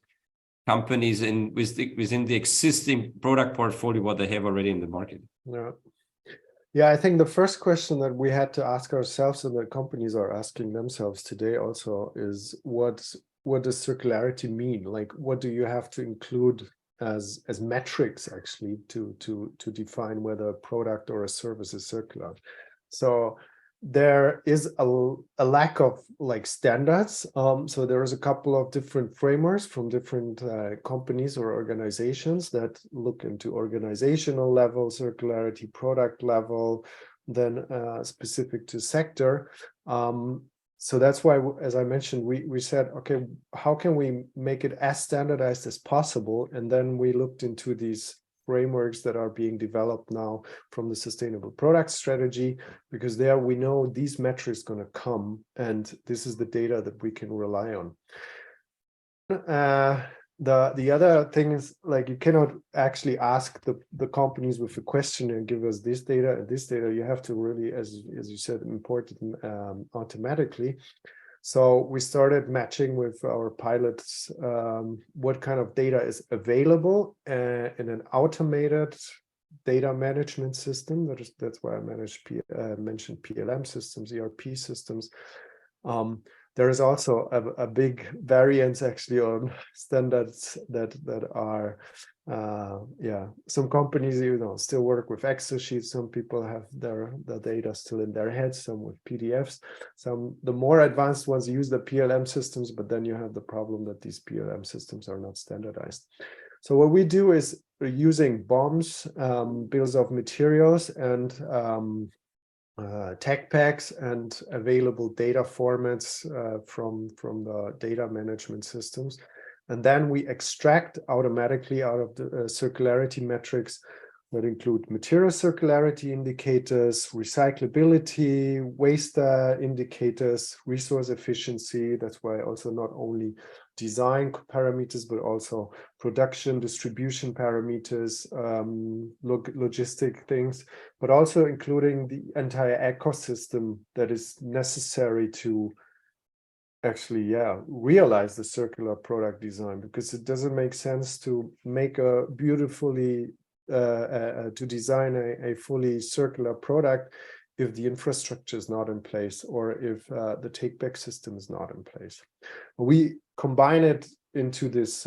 companies within the existing product portfolio, what they have already in the market? Yeah, I think the first question that we had to ask ourselves, and that companies are asking themselves today also, is what does circularity mean? Like, what do you have to include as metrics actually to define whether a product or a service is circular? So there is a lack of like standards. So there is a couple of different frameworks from different companies or organizations that look into organizational level circularity, product level, then specific to sector. So that's why, as I mentioned, we said, okay, how can we make it as standardized as possible? And then we looked into these frameworks that are being developed now from the sustainable product strategy, because there we know these metrics going to come, and this is the data that we can rely on. The other thing is, like, you cannot actually ask the companies with a question and give us this data and this data. You have to really, as you said, import it automatically. So we started matching with our pilots what kind of data is available in an automated data management system. That's why I mentioned PLM systems, ERP systems. There is also a big variance actually on standards that are, some companies, still work with Excel sheets. Some people have the data still in their heads, some with PDFs. The more advanced ones use the PLM systems, but then you have the problem that these PLM systems are not standardized. So what we do is using BOMs, bills of materials, and tech packs and available data formats from the data management systems. And then we extract automatically out of the circularity metrics that include material circularity indicators, recyclability, waste indicators, resource efficiency. That's why also not only design parameters, but also production, distribution parameters, logistic things, but also including the entire ecosystem that is necessary to actually, realize the circular product design, because it doesn't make sense to make a beautifully to design a fully circular product if the infrastructure is not in place, or if the take-back system is not in place. We combine it into this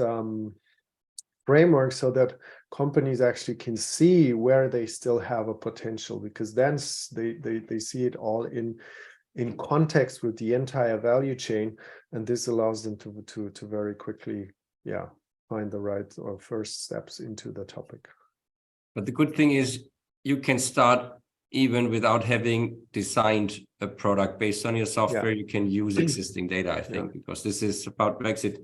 framework so that companies actually can see where they still have a potential, because then they see it all in context with the entire value chain, and this allows them to very quickly find the right or first steps into the topic. But the good thing is you can start even without having designed a product based on your software. You can use existing data, I think, because this is about makes it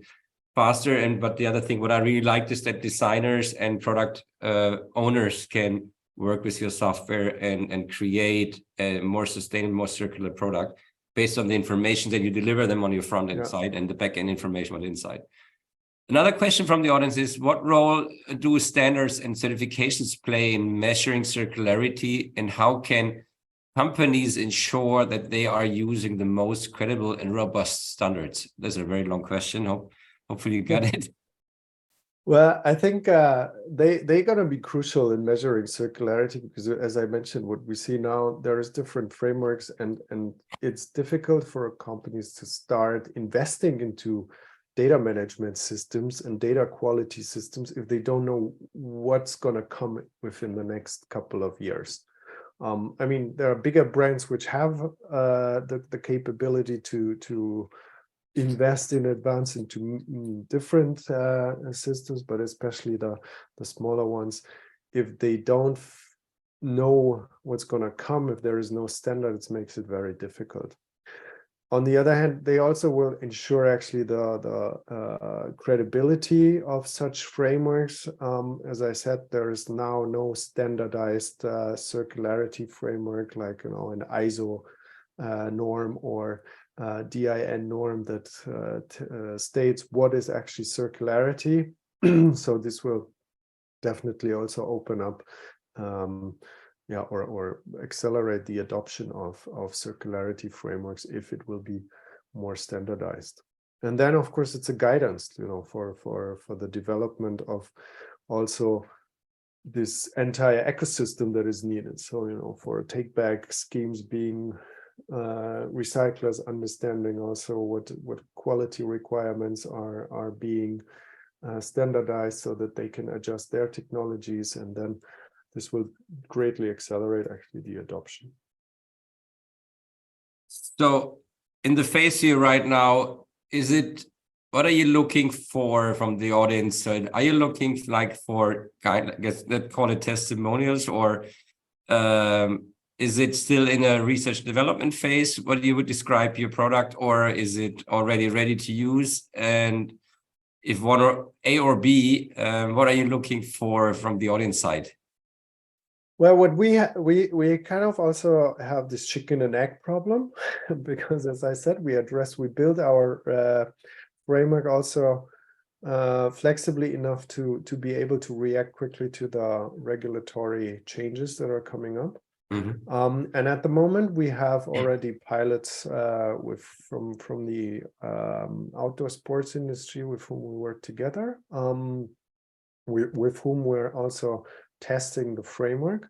faster. But the other thing, what I really liked is that designers and product owners can work with your software and create a more sustainable, more circular product based on the information that you deliver them on your front end side and the back end information on the inside. Another question from the audience is, what role do standards and certifications play in measuring circularity, and how can companies ensure that they are using the most credible and robust standards? That's a very long question. Hopefully you get it. Well, I think they're going to be crucial in measuring circularity, because as I mentioned, what we see now, there is different frameworks, and it's difficult for companies to start investing into data management systems and data quality systems if they don't know what's going to come within the next couple of years. I mean, there are bigger brands which have the capability to invest in advance into different systems, but especially the smaller ones, if they don't know what's going to come, if there is no standards, makes it very difficult. On the other hand, they also will ensure actually the credibility of such frameworks. As I said, there is now no standardized circularity framework like an ISO norm or DIN norm that states what is actually circularity. So this will definitely also open up or accelerate the adoption of circularity frameworks if it will be more standardized. And then, of course, it's a guidance, for the development of also this entire ecosystem that is needed. So, for take-back schemes being recyclers understanding also what quality requirements are being standardized so that they can adjust their technologies, and then this will greatly accelerate actually the adoption. So in the phase here right now, what are you looking for from the audience? Are you looking for I guess let's call it testimonials, or is it still in a research development phase? What you would describe your product, or is it already ready to use? And if one or A or B, what are you looking for from the audience side? Well, what we kind of also have this chicken and egg problem, because as I said, we build our framework also flexibly enough to be able to react quickly to the regulatory changes that are coming up. Mm-hmm. And at the moment, we have already pilots from the outdoor sports industry with whom we work together, with whom we're also testing the framework.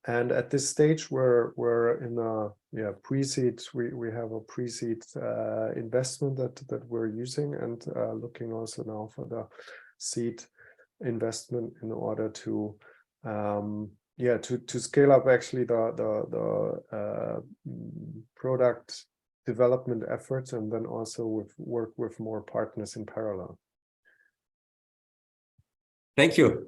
And at this stage, we're in a pre-seed. We have a pre-seed investment that we're using, and looking also now for the seed investment in order to scale up actually the product development efforts, and then also work with more partners in parallel. Thank you.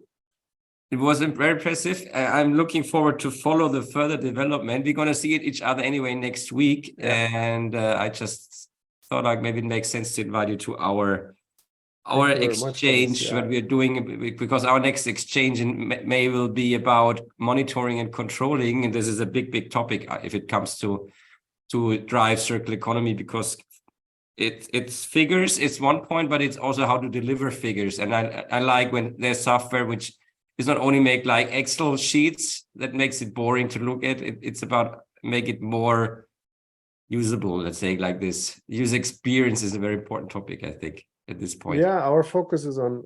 It was very impressive. I'm looking forward to follow the further development. We're going to see each other anyway next week. Yeah. And I just thought maybe it makes sense to invite you to our our Thank you very much for this, exchange, yeah. what we are doing, because our next exchange in May will be about monitoring and controlling. And this is a big topic if it comes to drive circular economy, because it's figures, it's one point, but it's also how to deliver figures. And I like when there's software which is not only make like Excel sheets that makes it boring to look at, it's about make it more usable, let's say like this. User experience is a very important topic, I think, at this point. Yeah, our focus is on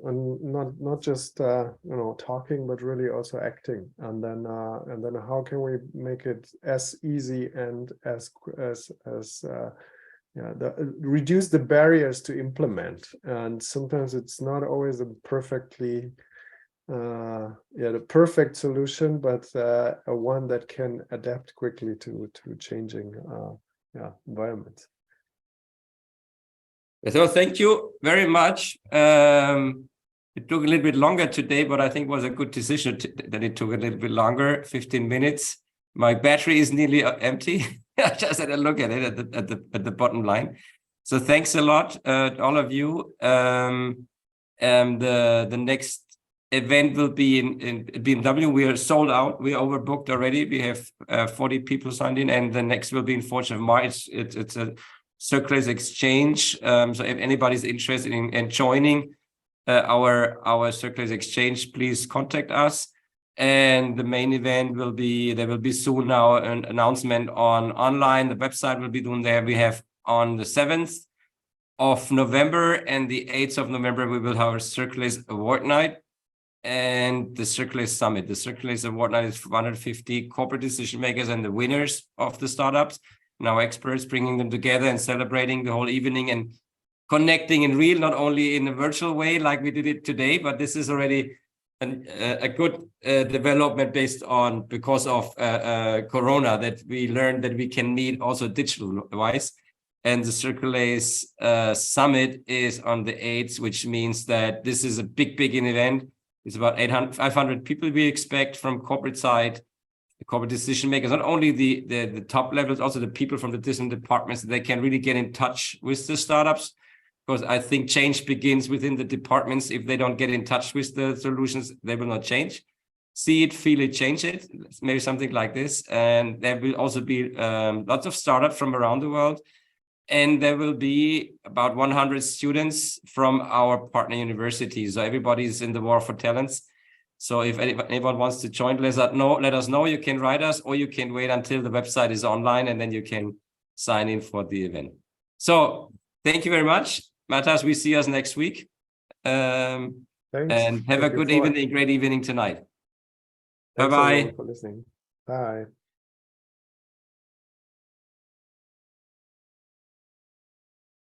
not just talking, but really also acting. And then how can we make it as easy and reduce the barriers to implement. And sometimes it's not always a perfectly the perfect solution, but a one that can adapt quickly to changing environments. So thank you very much. It took a little bit longer today, but I think it was a good decision that it took a little bit longer, 15 minutes. My battery is nearly empty. I just had a look at it at the bottom line. So thanks a lot, all of you. And the next event will be in BMW. We are sold out. We are overbooked already. We have 40 people signed in, and the next will be in 4th of March. It's a CIRCULAZE exchange. So if anybody's interested in joining our CIRCULAZE exchange, please contact us. And the main event will be, there will be soon now an announcement online. The website will be doing there. We have on the 7th of November and the 8th of November, we will have our CIRCULAZE Award Night and the CIRCULAZE Summit. The CIRCULAZE Award Night is for 150 corporate decision makers and the winners of the startups. Now experts, bringing them together and celebrating the whole evening and connecting in real, not only in a virtual way like we did it today, but this is already a good development because of Corona, that we learned that we can meet also digital wise. And the CIRCULAZE Summit is on the 8th, which means that this is a big event. It's about 500 people we expect from corporate side, the corporate decision makers, not only the top levels, also the people from the different departments. They can really get in touch with the startups, because I think change begins within the departments. If they don't get in touch with the solutions, they will not change. See it, feel it, change it. Maybe something like this. And there will also be lots of startups from around the world. And there will be about 100 students from our partner universities. So everybody's in the war for talents. So if anyone wants to join, let us know. You can write us, or you can wait until the website is online, and then you can sign in for the event. So thank you very much. Mateusz, we see us next week. Thanks. And have a good evening, great evening tonight. Thanks Bye-bye. everyone for listening. Bye.